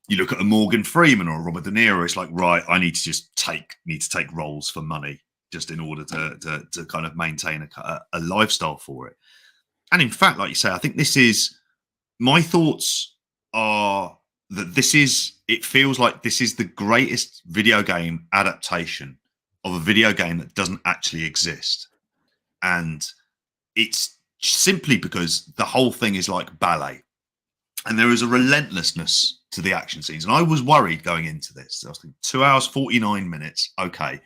you look at a Morgan Freeman or a Robert De Niro, it's like, right, I need to just take roles for money just in order to kind of maintain a lifestyle for it. And in fact, like you say, I think my thoughts are that it feels like this is the greatest video game adaptation of a video game that doesn't actually exist. And it's simply because the whole thing is like ballet. And there is a relentlessness to the action scenes. And I was worried going into this. I was thinking 2 hours, 49 minutes. Okay,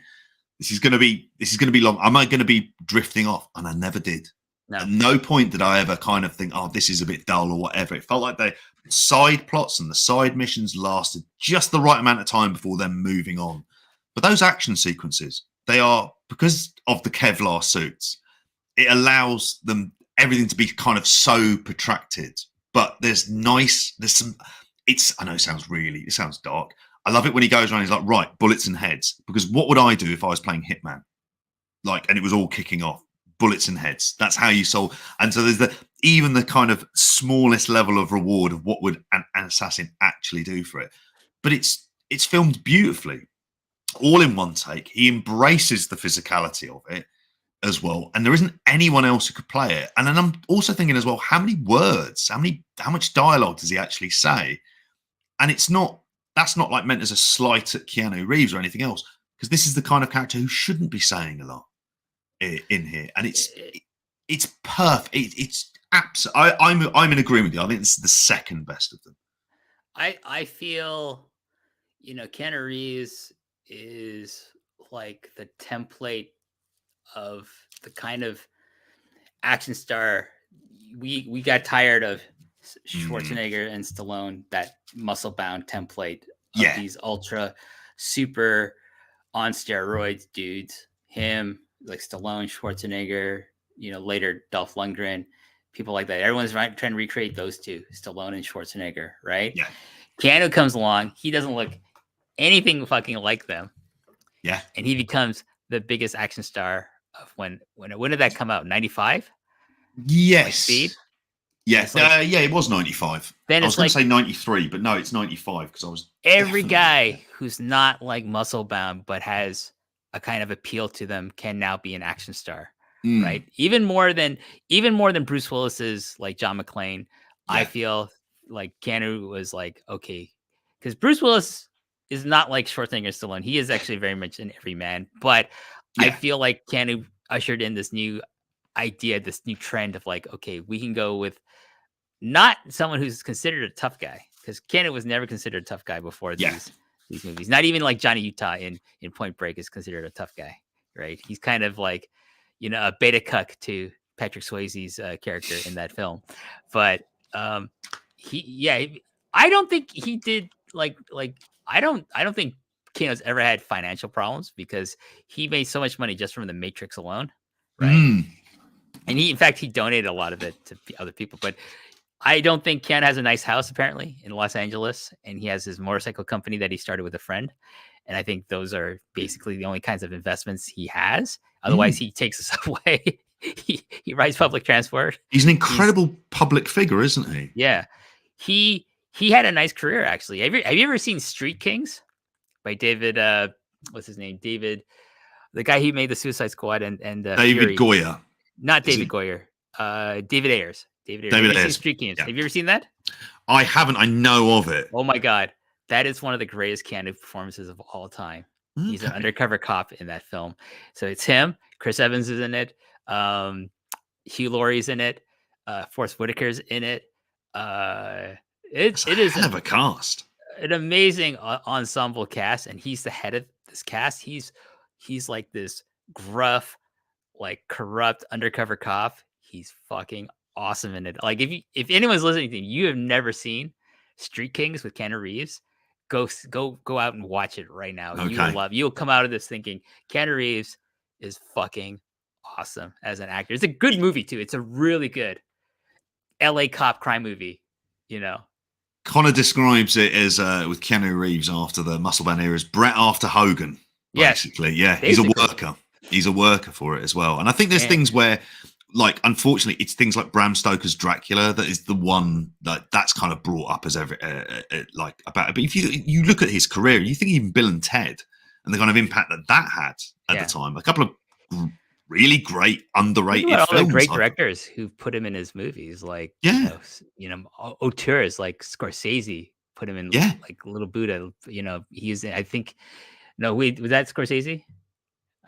this is going to be long. Am I going to be drifting off? And I never did. No. At no point did I ever kind of think, oh, this is a bit dull or whatever. It felt like the side plots and the side missions lasted just the right amount of time before them moving on. But those action sequences, they are, because of the Kevlar suits, it allows everything to be kind of so protracted. But there's some, I know it sounds dark. I love it when he goes around, he's like, right, bullets and heads. Because what would I do if I was playing Hitman? Like, and it was all kicking off. Bullets and heads. That's how you solve. And so there's even the kind of smallest level of reward of what would an assassin actually do for it. But it's filmed beautifully, all in one take. He embraces the physicality of it as well, and there isn't anyone else who could play it. And then I'm also thinking as well, how many words, how much dialogue does he actually say? And that's not like meant as a slight at Keanu Reeves or anything else, because this is the kind of character who shouldn't be saying a lot in here. And it's perfect. It's absolutely. I'm in agreement with you. I think this is the second best of them. I feel, Keanu Reeves is like the template of the kind of action star we got tired of. Schwarzenegger and Stallone, that muscle bound template of these ultra super on steroids dudes. Him, like Stallone, Schwarzenegger, later Dolph Lundgren, people like that. Everyone's trying to recreate those two, Stallone and Schwarzenegger, right? Yeah. Keanu comes along, he doesn't look anything fucking like them. Yeah. And he becomes the biggest action star of when did that come out? 95? Yes. Like Speed? Yes. It was 95. Then I was going to say 93, but no, it's 95 because I was every guy who's not like muscle bound but has a kind of appeal to them can now be an action star. Right? Even more than Bruce Willis's like John McClane. Yeah. I feel like Keanu was like, okay, because Bruce Willis is not like Schwarzenegger Stallone. He is actually very much an everyman, but I feel like Keanu ushered in this new idea, this new trend of like, okay, we can go with not someone who's considered a tough guy, because Keanu was never considered a tough guy before these movies. Not even like Johnny Utah in Point Break is considered a tough guy, right? He's kind of like, a beta cuck to Patrick Swayze's character in that film. But I don't think he did like I don't think Keanu's ever had financial problems, because he made so much money just from The Matrix alone, right? And he donated a lot of it to other people. But I don't think Keanu has a nice house apparently in Los Angeles, and he has his motorcycle company that he started with a friend. And I think those are basically the only kinds of investments he has. Otherwise, he takes the subway. he rides public transport. He's an incredible public figure, isn't he? Yeah. He had a nice career, actually. Have you ever seen Street Kings by David? What's his name? David, the guy who made the Suicide Squad and David Fury. Goyer. Not David Goyer. David Ayers. David Ayers. Street Kings. Yeah. Have you ever seen that? I haven't. I know of it. Oh my God. That is one of the greatest Keanu performances of all time. Okay. He's an undercover cop in that film. So it's him. Chris Evans is in it. Hugh Laurie's in it. Forrest Whitaker's in it. It is hell of a cast. An amazing ensemble cast, and he's the head of this cast. He's like this gruff, like corrupt undercover cop. He's fucking awesome in it. Like if anyone's listening to you have never seen Street Kings with Keanu Reeves, go out and watch it right now. Okay. You'll come out of this thinking Keanu Reeves is fucking awesome as an actor. It's a good movie too. It's a really good LA cop crime movie, Connor describes it as with Keanu Reeves after the muscle bound era as Bret after Hogan. Basically. Yeah. He's a worker. He's a worker for it as well. And I think there's things where like, unfortunately, it's things like Bram Stoker's Dracula that is the one that's kind of brought up as like about it. But if you look at his career, you think even Bill and Ted and the kind of impact that had at the time, a couple of really great underrated Think about all films. the great directors who put him in his movies, like auteurs like Scorsese put him in like Little Buddha. He's I think was that Scorsese?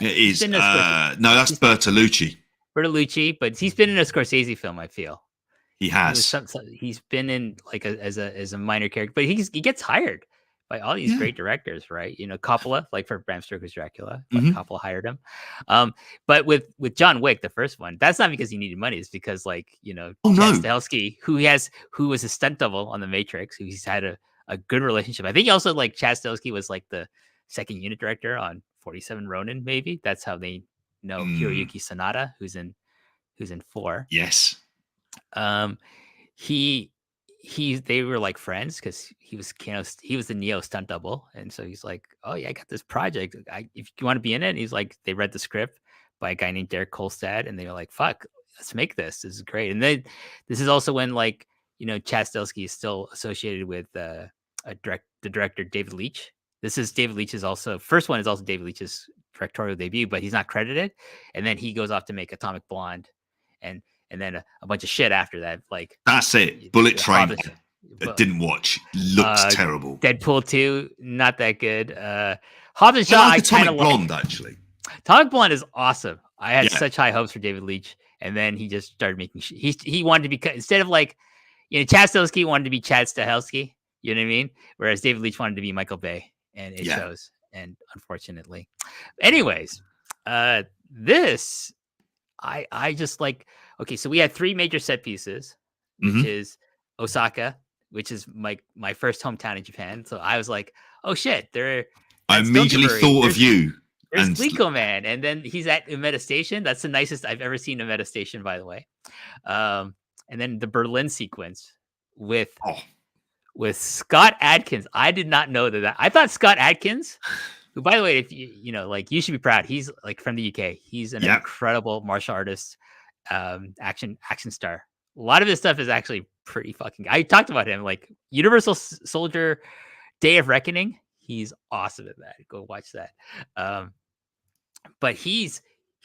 It is. No, that's Bertolucci. Bertolucci, but he's been in a Scorsese film. I feel he has. He's been in like as a minor character, but he gets hired by all these great directors, right? Coppola, like for Bram Stoker's Dracula, but Coppola hired him. But with John Wick, the first one, that's not because he needed money. It's because Chad Stahelski, who was a stunt double on The Matrix, who he's had a good relationship. I think also like Chad Stahelski was like the second unit director on 47 Ronin, maybe. That's how they know Hiroyuki Sanada, who's in 4. Yes. They were like friends because he was the Neo stunt double, and so he's like, oh yeah, I got this project. If you want to be in it, and he's like, they read the script by a guy named Derek Kolstad, and they were like, fuck, let's make this. This is great. And then this is also when like Chad Stahelski is still associated with the director David Leitch. This is David Leitch's first one is also David Leitch's directorial debut, but he's not credited. And then he goes off to make Atomic Blonde, and then a bunch of shit after that. Like that's it. Bullet Train. I didn't watch. Looks terrible. Deadpool 2, not that good. Hobbs and Shaw, I kind of Blonde actually. Atomic Blonde is awesome. I had such high hopes for David Leitch, and then he just started making he wanted to be instead of like Chad Stahelski wanted to be Chad Stahelski. You know what I mean? Whereas David Leitch wanted to be Michael Bay. And it shows, and unfortunately. Anyways, this, I just like, okay, so we had 3 major set pieces, which is Osaka, which is my first hometown in Japan. So I was like, oh shit, I immediately thought of you. There's Glico Man, and then he's at Umeda Station. That's the nicest I've ever seen Umeda Station, by the way. And then the Berlin sequence with Scott Adkins. I did not know that. I thought Scott Adkins, who, by the way, if you should be proud. He's like from the UK. He's an incredible martial artist, action star. A lot of his stuff is actually pretty fucking. I talked about him, like Universal Soldier, Day of Reckoning. He's awesome at that. Go watch that. But he's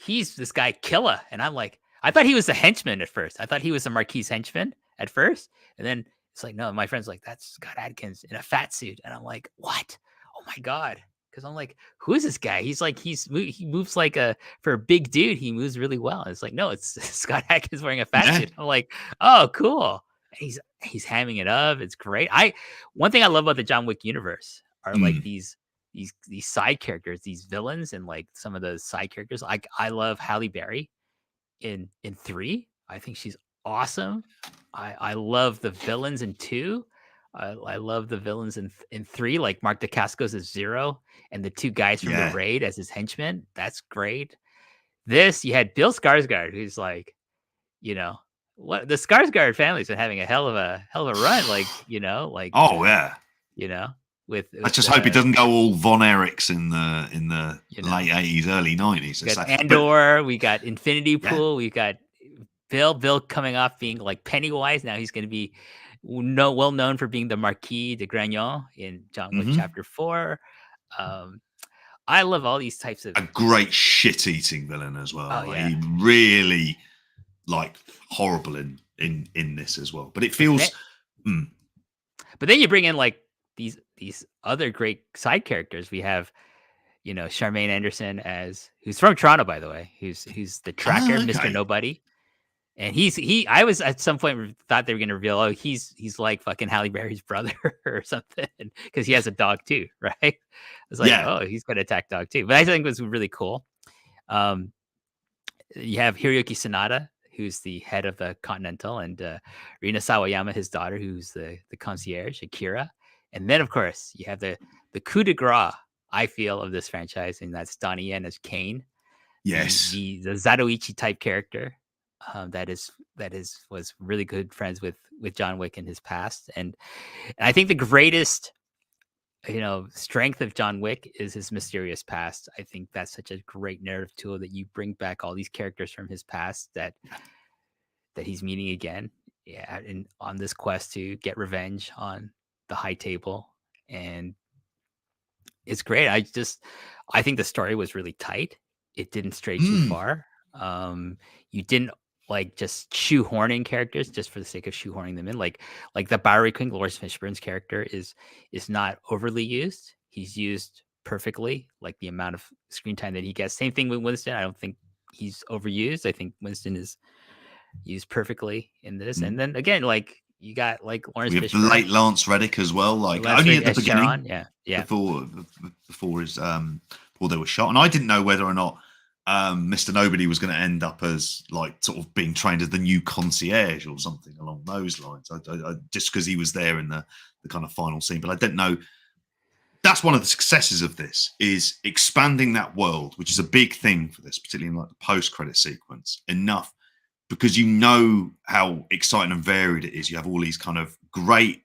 this guy Killa, and I'm like, I thought he was a henchman at first. I thought he was a Marquis henchman at first, and then it's like, no, my friend's like, that's Scott Adkins in a fat suit. And I'm like, what? Oh my God. Because I'm like, who is this guy? He's like, he moves like for a big dude, he moves really well. And it's like, no, it's Scott Adkins wearing a fat suit. I'm like, oh, cool. He's hamming it up. It's great. One thing I love about the John Wick universe are like these side characters, these villains, and like some of the side characters. Like I love Halle Berry in 3. I think she's awesome. I love the villains in 2. I love the villains in 3, like Mark Dacascos as Zero, and the 2 guys from the raid as his henchmen. That's great. This, you had Bill Skarsgård, who's like, what the Skarsgård family's been having a hell of a run, like, like with I just hope it doesn't go all Von Erichs in the late 80s, early 90s. We got Andor, we got Infinity Pool, we got Bill coming off being like Pennywise. Now he's going to be well known for being the Marquis de Grignon in John Wick Chapter 4. I love all these types of... A great shit-eating villain as well. Oh, yeah. He really, like, horrible in this as well. But it feels... But then you bring in, like, these other great side characters. We have... Charmaine Anderson who's from Toronto, by the way, who's the tracker, Mr. Nobody. And I was at some point thought they were going to reveal, he's like fucking Halle Berry's brother or something, because he has a dog too, right? I was like, oh, he's got an attack dog too. But I think it was really cool. You have Hiroyuki Sanada, who's the head of the Continental, and Rina Sawayama, his daughter, who's the concierge, Akira. And then, of course, you have the coup de grace, I feel, of this franchise, and that's Donnie Yen as Kane. Yes. The Zatoichi type character. That was really good friends with John Wick in his past, and I think the greatest strength of John Wick is his mysterious past. I think that's such a great narrative tool that you bring back all these characters from his past that he's meeting again, yeah, and on this quest to get revenge on the High Table. And it's great. I think the story was really tight. It didn't stray too far. You didn't like just shoehorning characters just for the sake of shoehorning them in. Like the Bowery King, Lawrence Fishburne's character is not overly used. He's used perfectly, like the amount of screen time that he gets. Same thing with Winston. I don't think he's overused. I think Winston is used perfectly in this. And then again, like you got like Lawrence we have Fishburne, the late Lance Reddick as well, like Lance only Reddick at the as beginning, Sharon. Yeah. before his before they were shot, and I didn't know whether or not Mr. Nobody was going to end up as like sort of being trained as the new concierge or something along those lines. I just because he was there in the kind of final scene, but I didn't know. That's one of the successes of this is expanding that world, which is a big thing for this, particularly in like the post-credit sequence, enough because you know how exciting and varied it is. You have all these kind of great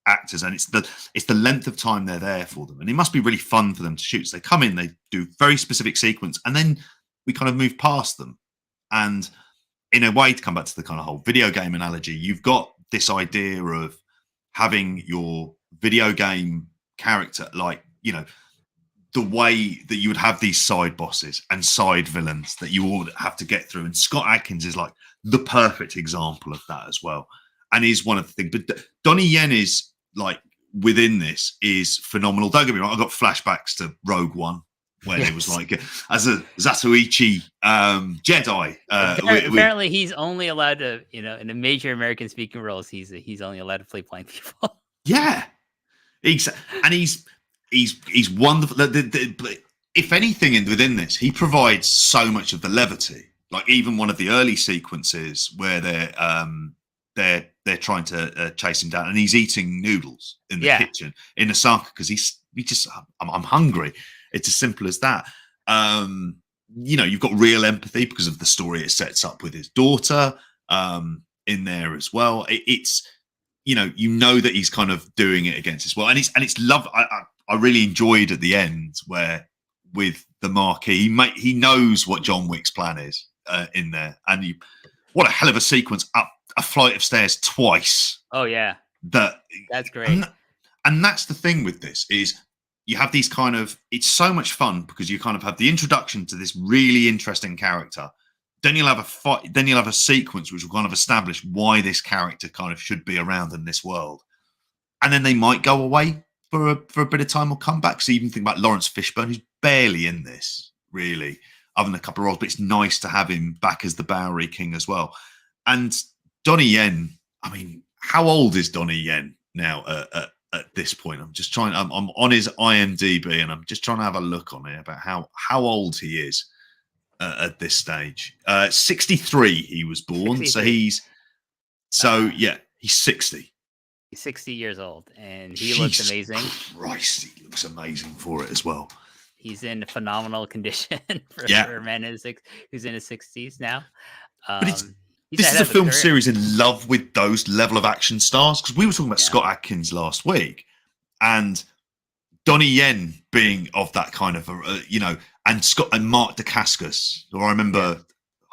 actors, and it's the length of time they're there for them, and it must be really fun for them to shoot. So they come in, they do very specific sequence, and then we kind of move past them. And in a way, to come back to the kind of whole video game analogy, you've got this idea of having your video game character, like, you know, the way that you would have these side bosses and side villains that you all have to get through. And Scott Adkins is like the perfect example of that as well. And is one of the things. But Donnie Yen is like within this is phenomenal. Don't get me wrong, I got flashbacks to Rogue One when it was like as a Zatoichi Jedi. Apparently, he's only allowed to, in the major American speaking roles, he's only allowed to play blind people. Yeah, and he's wonderful. If anything, within this, he provides so much of the levity. Like even one of the early sequences where they're trying to chase him down, and he's eating noodles in the kitchen in Osaka because I'm hungry. It's as simple as that. You've got real empathy because of the story it sets up with his daughter in there as well. It's that he's kind of doing it against his will, and it's love. I really enjoyed at the end where with the marquee, he knows what John Wick's plan is in there, and what a hell of a sequence up a flight of stairs twice. Oh yeah, that's great. And that's the thing with this is you have these kind of, it's so much fun because you kind of have the introduction to this really interesting character. Then you'll have a fight. Then you'll have a sequence which will kind of establish why this character kind of should be around in this world, and then they might go away for a bit of time or come back. So even think about Lawrence Fishburne, who's barely in this really, other than a couple of roles, but it's nice to have him back as the Bowery King as well. And Donnie Yen, I mean, how old is Donnie Yen now at this point? I'm just trying. I'm on his IMDb, and I'm just trying to have a look on it about how old he is. At this stage, 63 he was born, 63. So he's 60. He's 60 years old, and he looks amazing. Christ, he looks amazing for it as well. He's in phenomenal condition for a man who's in his 60s now. But this is a film series in love with those level of action stars, because we were talking about Scott Adkins last week, and Donnie Yen being of that kind of, and Scott and Mark Dacascos. Or I remember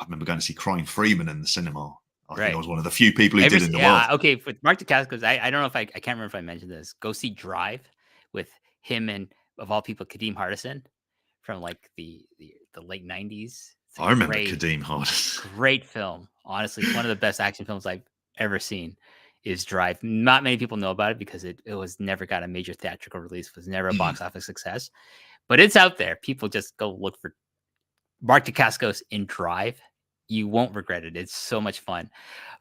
going to see Crying Freeman in the cinema. I think I was one of the few people who did in the world. Okay, with Mark Dacascos, I don't know if I can't remember if I mentioned this. Go see Drive with him and, of all people, Kadeem Hardison from like the late 90s. I remember Kadeem Hardison. Great film. Honestly, one of the best action films I've ever seen is Drive. Not many people know about it because it was never got a major theatrical release. It was never a box office success. But it's out there. People just go look for Mark Dacascos in Drive. You won't regret it. It's so much fun.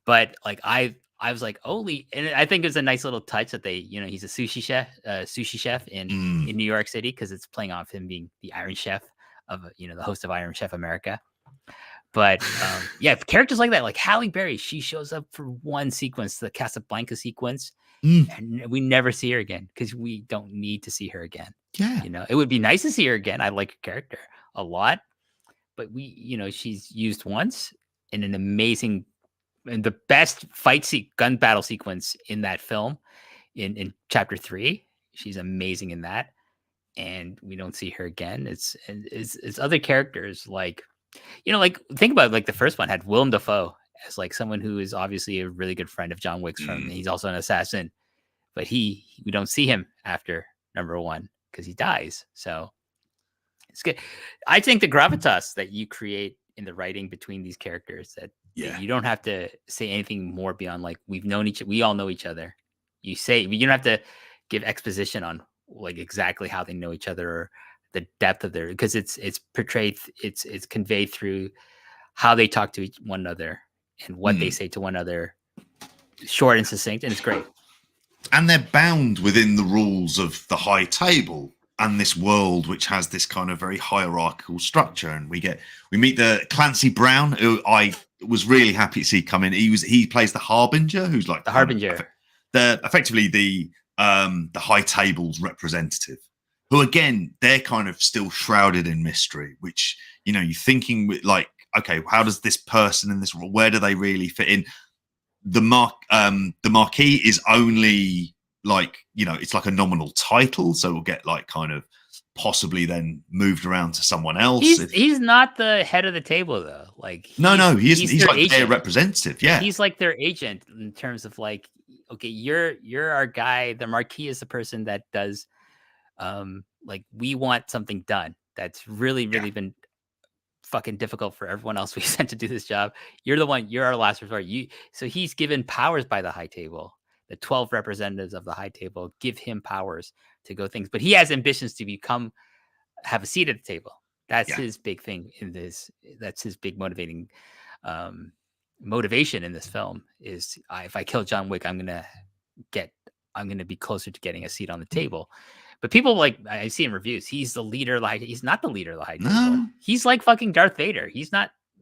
But like I was like, holy, and I think it's a nice little touch that they, he's a sushi chef in New York City, because it's playing off him being the Iron Chef of, the host of Iron Chef America. But characters like that, like Halle Berry, she shows up for one sequence, the Casablanca sequence, and we never see her again because we don't need to see her again. Yeah, it would be nice to see her again. I like her character a lot, but she's used once in an amazing and the best gun battle sequence in that film, in chapter 3. she's amazing in that, and we don't see her again. It's other characters like, like think about it, like the first one had Willem Dafoe as like someone who is obviously a really good friend of John Wick's from. He's also an assassin, but we don't see him after number 1 because he dies. So it's good. I think the gravitas that you create in the writing between these characters that you don't have to say anything more beyond like we all know each other. You don't have to give exposition on like exactly how they know each other or the depth of their, because it's portrayed, it's conveyed through how they talk to one another and what they say to one another, short and succinct, and it's great. And they're bound within the rules of the high table and this world, which has this kind of very hierarchical structure. And we meet the Clancy Brown, who I was really happy to see come in. He plays the Harbinger, who's like the Harbinger, effectively the high table's representative, who again, they're kind of still shrouded in mystery, which, you're thinking with like, okay, how does this person in this role, where do they really fit in? The Marquis is only like, it's like a nominal title, so we'll get like kind of possibly then moved around to someone else. He's not the head of the table though. Like no, he isn't. He's like their representative. Yeah, he's like their agent in terms of like, okay, you're our guy. The Marquis is the person that does, like we want something done that's really been fucking difficult for everyone else we sent to do this job. You're the one. You're our last resort. So he's given powers by the high table. The 12 representatives of the high table give him powers to go things, but he has ambitions to have a seat at the table. That's his big thing in this. That's his big motivation in this film is if I kill John Wick, I'm going to be closer to getting a seat on the table. But people like, I see in reviews, he's the leader. Like he's not the leader of the high table. He's like fucking Darth Vader.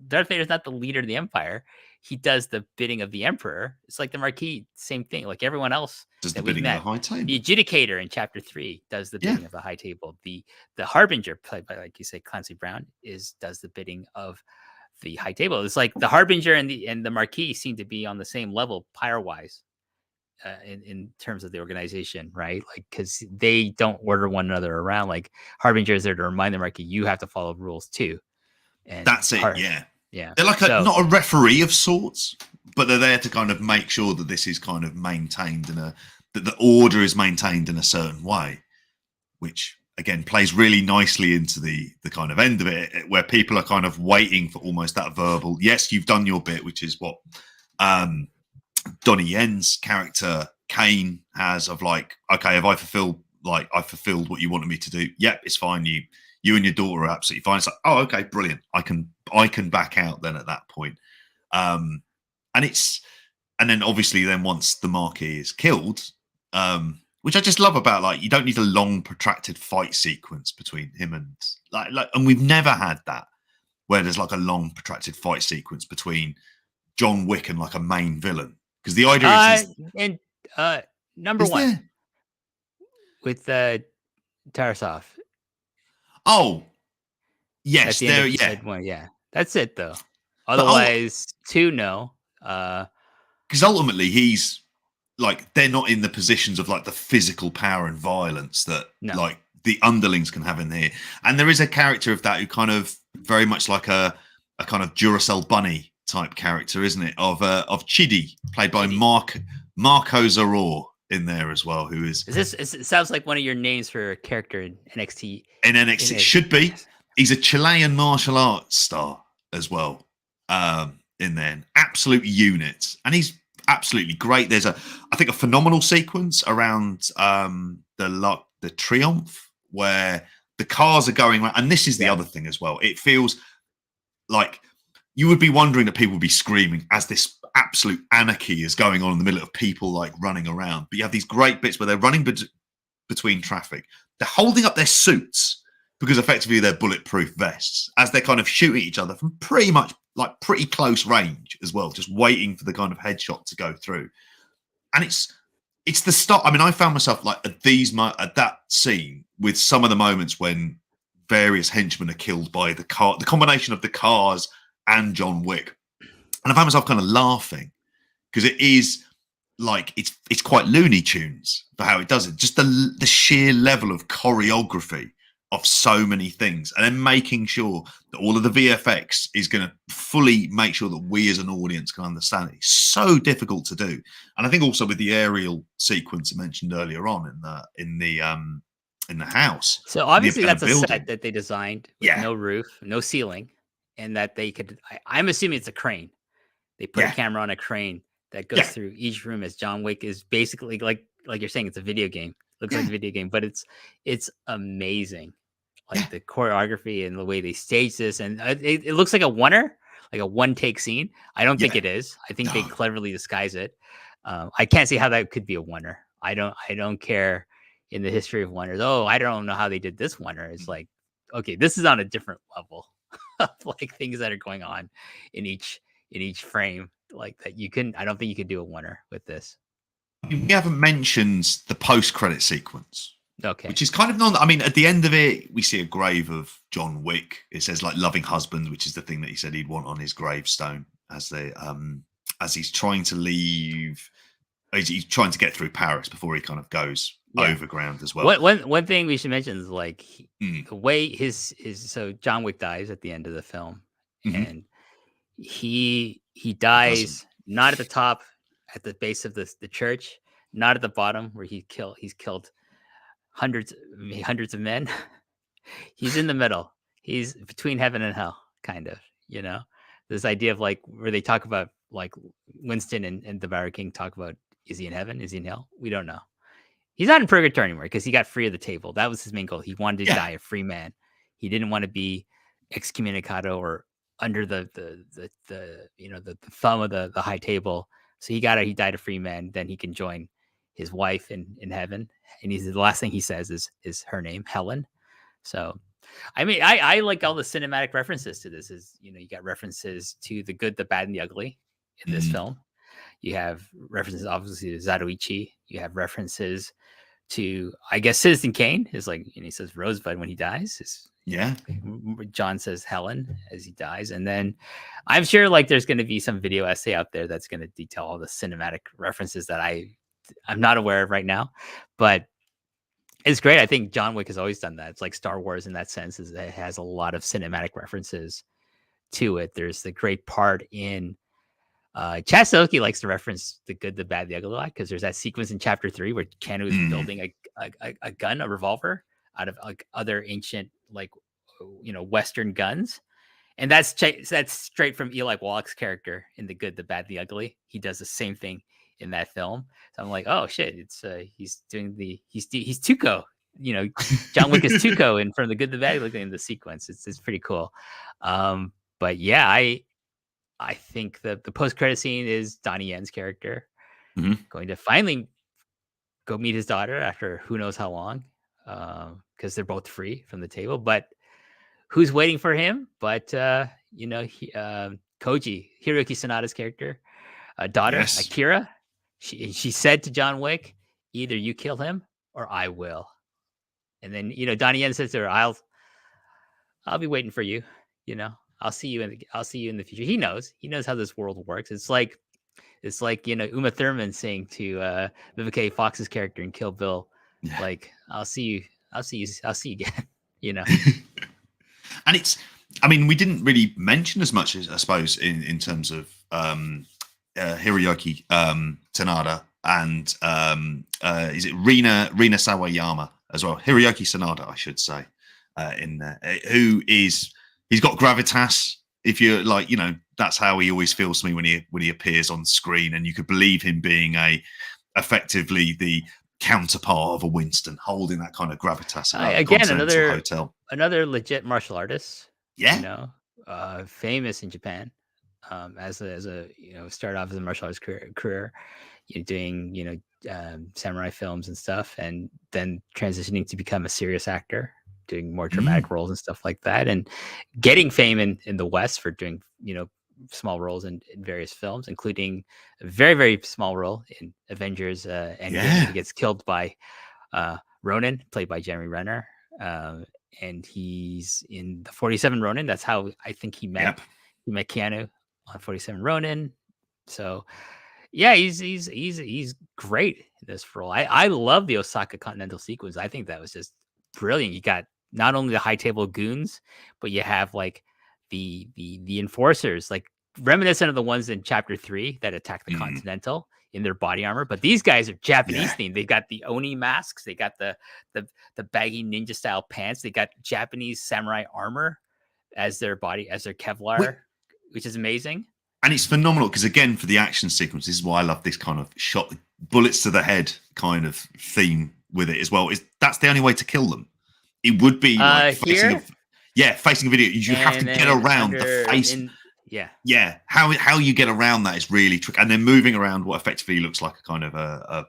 Darth Vader's not the leader of the Empire. He does the bidding of the Emperor. It's like the Marquis, same thing. Like everyone else does the bidding of the high table. The Adjudicator in Chapter 3 does the bidding of the high table. The Harbinger, played by, like you say, Clancy Brown, does the bidding of the high table. It's like the Harbinger and the Marquis seem to be on the same level, power-wise, in terms of the organization, right? Like because they don't order one another around. Like Harbinger is there to remind the Marquis, you have to follow rules too. And that's it. Yeah. They're like not a referee of sorts, but they're there to kind of make sure that this is kind of maintained that the order is maintained in a certain way, which again plays really nicely into the kind of end of it, where people are kind of waiting for almost that verbal, yes, you've done your bit, which is what Donnie Yen's character Kane has of like, okay, have I fulfilled what you wanted me to do? Yep, it's fine. You and your daughter are absolutely fine. It's like, oh, okay, brilliant. I can back out then at that point. And then obviously then once the Marquis is killed, which I just love about, like, you don't need a long protracted fight sequence between him and and we've never had that where there's like a long protracted fight sequence between John Wick and like a main villain. Because the idea is number is one there? with Tarasov. Oh, yes, there. Yeah, one, yeah, that's it though. Otherwise, 2, no. Because ultimately, he's like they're not in the positions of like the physical power and violence that like the underlings can have in here. And there is a character of that who kind of very much like a kind of Duracell bunny type character, isn't it? Of Chidi, played by Marco Zaror in there as well, who is it sounds like one of your names for a character in NXT. It should be. He's a Chilean martial arts star as well, in there, an absolute unit, and he's absolutely great. There's I think a phenomenal sequence around the Triumph where the cars are going around, and this is the other thing as well. It feels like you would be wondering that people would be screaming as this absolute anarchy is going on in the middle of people like running around. But you have these great bits where they're running between traffic. They're holding up their suits because effectively they're bulletproof vests as they're kind of shooting each other from pretty much like pretty close range as well, just waiting for the kind of headshot to go through. And it's the start. I mean, I found myself like at that scene with some of the moments when various henchmen are killed by the combination of the cars and John Wick. And I found myself kind of laughing because it is like it's quite Looney Tunes for how it does it. Just the sheer level of choreography of so many things, and then making sure that all of the VFX is going to fully make sure that we as an audience can understand it. It's so difficult to do. And I think also with the aerial sequence I mentioned earlier on in the house. So obviously that's a building. set that they designed with no roof, no ceiling, and that they could. I'm assuming it's a crane. They put a camera on a crane that goes through each room, as John Wick is basically like you're saying, it's a video game. Looks like a video game, but it's amazing. Like the choreography and the way they stage this, and it looks like a one take scene. I don't think it is. I think they cleverly disguise it. I can't see how that could be a oneer. I don't care in the history of oneers. Oh, I don't know how they did this oneer. It's like, okay, this is on a different level of like things that are going on in each frame, like that. I don't think you could do a oneer with this. We haven't mentioned the post-credit sequence. Okay. Which is kind of I mean, at the end of it, we see a grave of John Wick. It says like loving husband, which is the thing that he said he'd want on his gravestone as he's trying to leave. He's trying to get through Paris before he kind of goes overground as well. One thing we should mention is like the way so John Wick dies at the end of the film, and he dies not at the top, at the base of the church, not at the bottom where he's killed hundreds of men. He's in the middle. He's between heaven and hell, kind of, this idea of like where they talk about like Winston and the Barra King talk about, is he in heaven? Is he in hell? We don't know. He's not in purgatory anymore because he got free of the table. That was his main goal. He wanted to die a free man. He didn't want to be excommunicado or under the thumb of the high table. So he died a free man. Then he can join his wife in heaven. And the last thing he says is her name, Helen. So, I mean, I like all the cinematic references to this. You got references to the good, the bad, and the ugly in this film. You have references, obviously, to Zatoichi. You have references to, I guess, Citizen Kane is like, he says Rosebud when he dies. John says Helen as he dies. And then I'm sure like there's going to be some video essay out there that's going to detail all the cinematic references that I'm not aware of right now, but it's great. I think John Wick has always done that. It's like Star Wars in that sense, is it has a lot of cinematic references to it. There's the great part in Chad Stahelski likes to reference the good, the bad, the ugly a lot, because there's that sequence in chapter 3 where Keanu is building a gun, a revolver out of like other ancient, like, Western guns. And that's straight from Eli Wallach's character in The Good, the Bad, the Ugly. He does the same thing in that film. So I'm like, oh shit, it's he's Tuco. John Wick is Tuco in from The Good, the Bad, the Ugly in the sequence. It's pretty cool. But yeah, I think the post-credit scene is Donnie Yen's character going to finally go meet his daughter after who knows how long, because they're both free from the table. But who's waiting for him? But Koji, Hiroki Sanada's character, daughter, Akira. She said to John Wick, either you kill him or I will. And then Donnie Yen says to her, I'll be waiting for you. I'll see you in the future. He knows how this world works. It's like Uma Thurman saying to Vivica A. Fox's character in Kill Bill, like, I'll see you again. And we didn't really mention as much as, I suppose, in terms of Hiroyuki Sanada and is it Rina Sawayama as well? Hiroyuki Sanada, I should say, in there, he's got gravitas. If you're like, that's how he always feels to me when he appears on screen, and you could believe him being effectively the counterpart of a Winston, holding that kind of gravitas. Again, another legit martial artist. Famous in Japan, as a started off as a martial arts career, doing samurai films and stuff, and then transitioning to become a serious actor, doing more dramatic roles and stuff like that, and getting fame in the West for doing small roles in various films, including a very, very small role in Avengers Endgame. He gets killed by Ronin, played by Jeremy Renner, and he's in the 47 Ronin. That's how I think he met Keanu on 47 Ronin. So Yeah, he's great in this role. I love the Osaka Continental sequence. I think that was just brilliant. You got not only the high table goons, but you have like the enforcers, like reminiscent of the ones in chapter 3 that attack the Mm, Continental in their body armor. But these guys are Japanese yeah. themed. They've got the Oni masks, they got the baggy ninja style pants, they got Japanese samurai armor as their body, as their Kevlar, which is amazing. And it's phenomenal because, again, for the action sequence, this is why I love this kind of shot, bullets to the head kind of theme with it as well. Is that's the only way to kill them? It would be like Here facing a video. You have to get around the face. Yeah, how you get around that is really tricky. And then moving around what effectively looks like a kind of a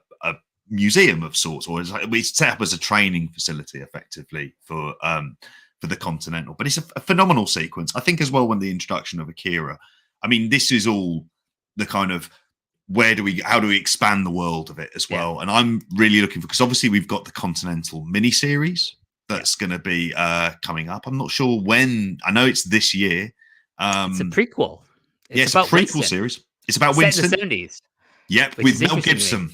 museum of sorts, or it's set up as a training facility effectively for the Continental. But it's a phenomenal sequence. I think as well when the introduction of Akira. I mean, this is all the kind of how do we expand the world of it as well? Yeah. And I'm really looking for, because obviously we've got the Continental miniseries that's going to be coming up. I'm not sure when. I know it's this year. It's a prequel. It's a prequel Winston. Series. It's about Winston. Set in the 70s. Yep, with Mel Gibson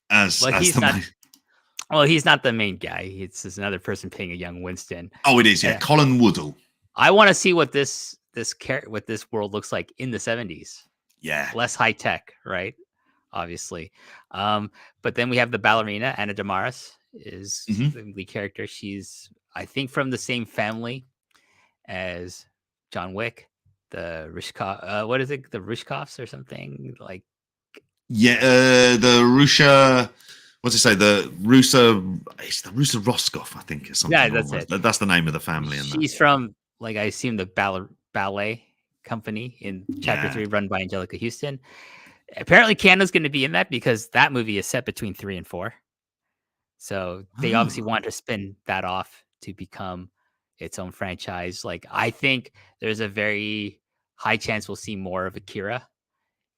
as the main. Well, he's not the main guy. It's just another person playing a young Winston. Oh, it is. Yeah, Colin Woodall. I want to see what this world looks like in the 70s. Yeah, less high tech, right? Obviously, but then we have the ballerina Anna Damaris is the lead character. She's, I think, from the same family as John Wick, the Rishkov. What is it? The Rishkovs or something like? Yeah, the Russia. What's it say? The Rusa. It's the Rusa Roscoff, I think, or something. Yeah, that's it. That's the name of the family. She's from, like, I assume the ballet company in chapter 3 run by Angelica Houston. Apparently Canada's going to be in that because that movie is set between 3 and 4, so they obviously want to spin that off to become its own franchise. Like, I think there's a very high chance we'll see more of Akira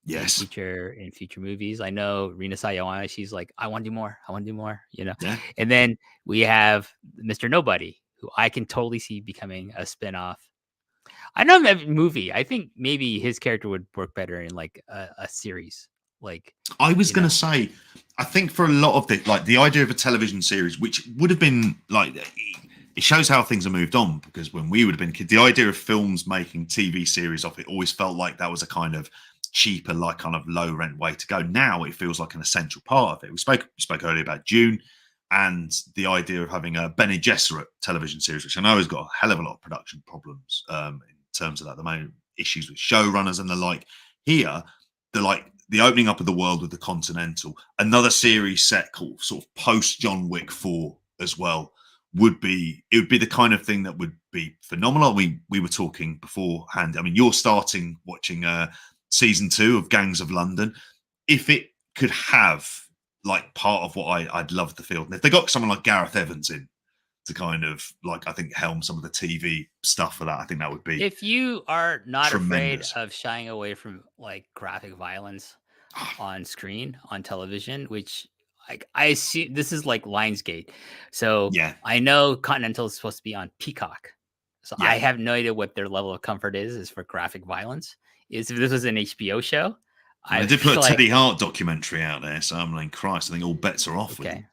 in future movies. I know Rina Sayawana, she's like, I want to do more, you know. And then we have Mr. Nobody, who I can totally see becoming a spin-off. I know that movie. I think maybe his character would work better in like a series. Like, I was going to say, I think for a lot of the idea of a television series, which would have been like, it shows how things have moved on, because when we would have been kids, the idea of films making TV series off it always felt like that was a kind of cheaper, like kind of low rent way to go. Now it feels like an essential part of it. We spoke earlier about June and the idea of having a Bene Gesserit television series, which I know has got a hell of a lot of production problems in terms of that, the main issues with showrunners and the like. Here, the opening up of the world with the Continental, another series set called sort of post John Wick 4 as well, would be the kind of thing that would be phenomenal. We were talking beforehand. I mean, you're starting watching season 2 of Gangs of London. If it could have like part of what I'd love to feel, and if they got someone like Gareth Evans in to kind of like, I think, helm some of the TV stuff for that, I think that would be. If you are not tremendous. Afraid of shying away from like graphic violence on screen, on television, which I see, this is like Lionsgate. So I know Continental is supposed to be on Peacock. So I have no idea what their level of comfort is for graphic violence. If this was an HBO show, I did put a Teddy Hart documentary out there, so I'm like, Christ, I think all bets are off with it.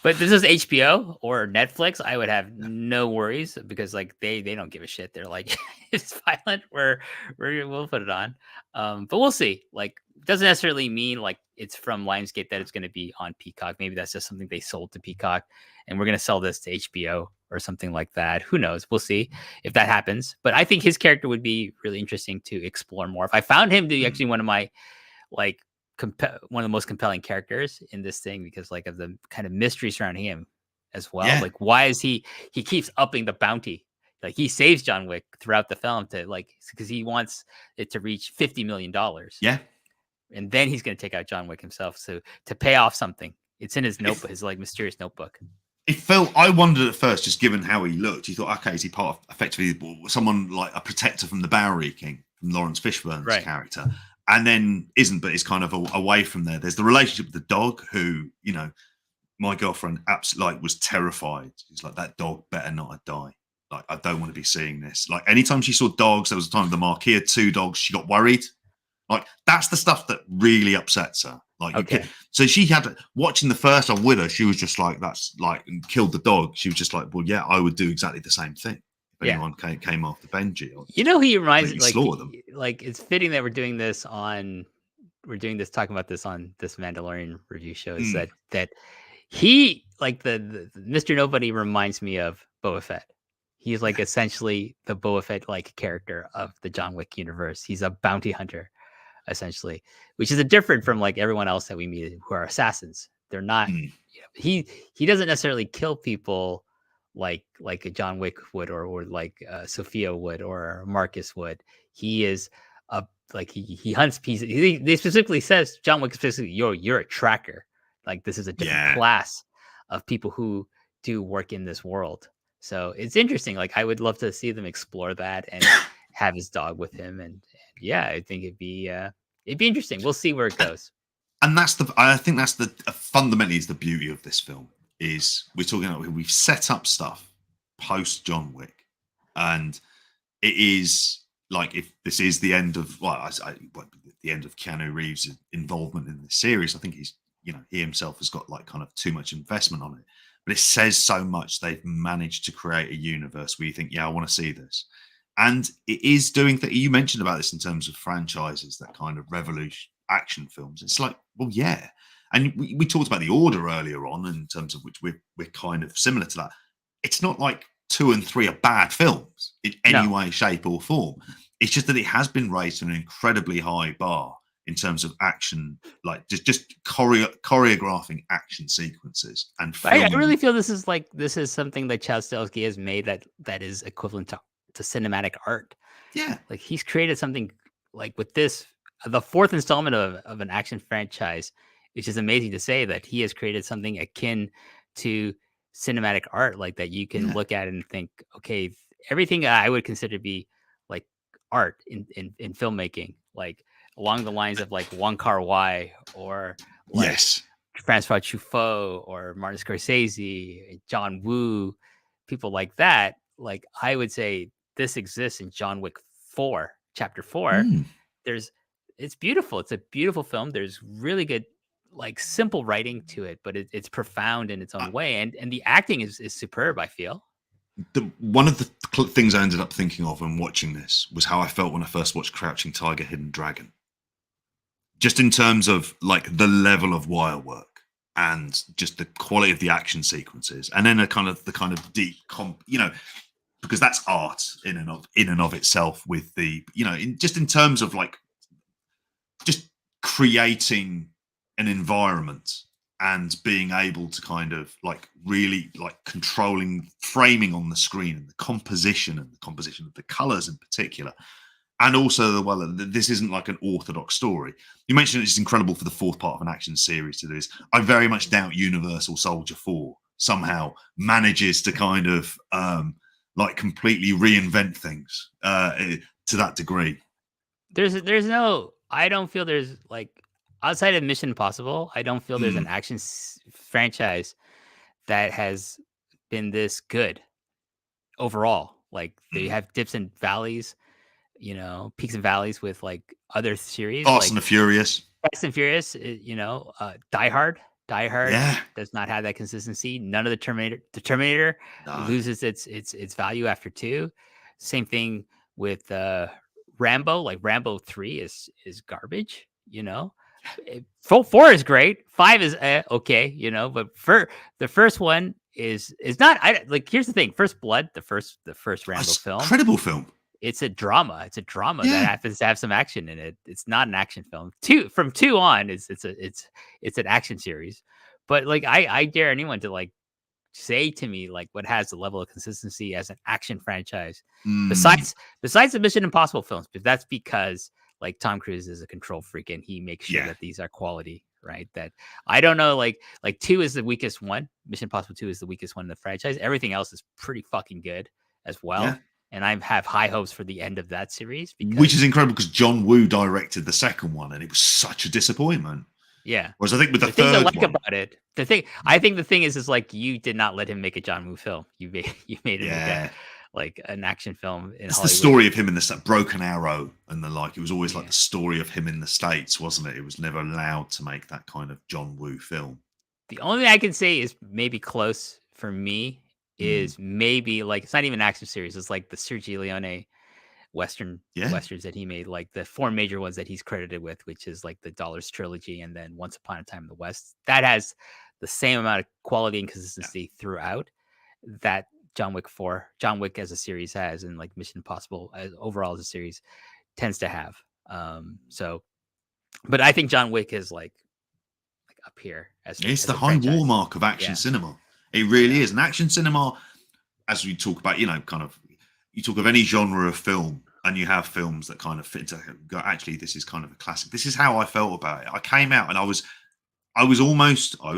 But this is HBO or Netflix, I would have no worries, because like they don't give a shit. They're like, it's violent, we'll put it on. But we'll see. Like, doesn't necessarily mean like it's from Lionsgate that it's going to be on Peacock. Maybe that's just something they sold to Peacock, and we're going to sell this to HBO or something like that. Who knows? We'll see if that happens. But I think his character would be really interesting to explore more. If I found him to be actually one of my like one of the most compelling characters in this thing, because like of the kind of mystery surrounding him as well. Like, why is he keeps upping the bounty? Like, he saves John Wick throughout the film to like, because he wants it to reach $50 million. And then he's going to take out John Wick himself. So to pay off something, it's in his notebook, his like mysterious notebook. It felt, I wondered at first, just given how he looked, you thought, okay, is he part of effectively someone like a protector from the Bowery King, from Lawrence Fishburne's character? And then isn't, but is kind of away from there. There's the relationship with the dog, who, you know, my girlfriend absolutely was terrified. She's like, that dog better not die. Like, I don't want to be seeing this. Like, anytime she saw dogs, there was a time the marquee had 2 dogs, she got worried. Like that's the stuff that really upsets her. Like, Okay. so she had watching the first one with her. She was just like, "That's like and killed the dog." She was just like, "Well, yeah, I would do exactly the same thing if Yeah. anyone came after Benji." You know, he reminds me slaughter them. like it's fitting that we're doing this talking about this on this Mandalorian review show. Is that he like the Mr. Nobody reminds me of Boba Fett. He's like essentially the Boba Fett like character of the John Wick universe. He's a bounty hunter, essentially, which is a different from like everyone else that we meet who are assassins. They're not. You know, he doesn't necessarily kill people like a John Wick would or like Sophia would or Marcus would. He is a like he hunts pieces. They specifically says John Wick specifically, you're a tracker. Like this is a different class of people who do work in this world. So it's interesting. Like I would love to see them explore that and have his dog with him. And yeah, I think it'd be interesting. We'll see where it goes. And I think that's fundamentally is the beauty of this film is we're talking about we've set up stuff post John Wick, and it is like if this is the end of the end of Keanu Reeves' involvement in the series. I think he's he himself has got like kind of too much investment on it, but it says so much. They've managed to create a universe where you think, yeah, I want to see this, and it is doing that. You mentioned about this in terms of franchises that kind of revolution action films. It's like, well, yeah. And we talked about The Order earlier on in terms of which we're kind of similar to that. It's not like 2 and 3 are bad films in any way, shape or form. It's just that it has been raised to an incredibly high bar in terms of action, like just choreographing action sequences and filming. I really feel this is something that Chad Stahelski has made that is equivalent to cinematic art. Yeah. Like he's created something like with this, the 4th installment of an action franchise, which is amazing to say that he has created something akin to cinematic art, like that you can look at and think, okay, everything I would consider to be like art in filmmaking, like along the lines of like Wong Kar-wai or like Francois Truffaut or Martin Scorsese, John Woo, people like that. Like I would say this exists in John Wick 4, Chapter 4. It's beautiful. It's a beautiful film. There's really good, like simple writing to it, but it's profound in its own way. And the acting is superb, I feel. One of the things I ended up thinking of when watching this was how I felt when I first watched Crouching Tiger, Hidden Dragon. Just in terms of like the level of wire work and just the quality of the action sequences, and then the kind of deep because that's art in and of itself. With the in terms of like just creating an environment and being able to kind of like really like controlling framing on the screen and the composition of the colors in particular. And also, this isn't like an orthodox story. You mentioned it's incredible for the 4th part of an action series to do this. I very much doubt Universal Soldier 4 somehow manages to kind of like completely reinvent things to that degree. There's no, I don't feel there's like, outside of Mission Impossible, I don't feel there's an action franchise that has been this good overall. Like they have dips and valleys, peaks and valleys with like other series. Fast and Furious. Fast and Furious, Die Hard. Die Hard does not have that consistency. None of the Terminator loses its value after 2. Same thing with Rambo. Like Rambo 3 is garbage. 4 is great. 5 is okay. But for the first one is not. Here's the thing. First Blood, the first Rambo film, incredible film. It's a drama. It's a drama that happens to have some action in it. It's not an action film. From 2 on, it's an action series. But like I dare anyone to like say to me like what has the level of consistency as an action franchise besides the Mission Impossible films. But that's because like Tom Cruise is a control freak and he makes sure that these are quality, right? That I don't know, like 2 is the weakest one. Mission Impossible 2 is the weakest one in the franchise. Everything else is pretty fucking good as well. Yeah. And I have high hopes for the end of that series. Which is incredible because John Woo directed the second one and it was such a disappointment. Yeah. Whereas I think with the thing third I like one, about it, I think the thing is like you did not let him make a John Woo film. You made him make like an action film in It's Hollywood. the story of him in the Broken Arrow and the like. It was always like Yeah. the story of him in the States, wasn't it? It was never allowed to make that kind of John Woo film. The only thing I can say is maybe close for me is maybe like it's not even an action series. It's like the Sergio Leone westerns that he made, like the 4 major ones that he's credited with, which is like the Dollars trilogy and then Once Upon a Time in the West. That has the same amount of quality and consistency throughout that John Wick as a series has, and like Mission Impossible as overall as a series tends to have. So, but I think John Wick is like up here It's as the a high franchise. watermark of action cinema. It really is. And action cinema, as we talk about, kind of, you talk of any genre of film, and you have films that kind of fit into go, actually, this is kind of a classic. This is how I felt about it. I came out and I was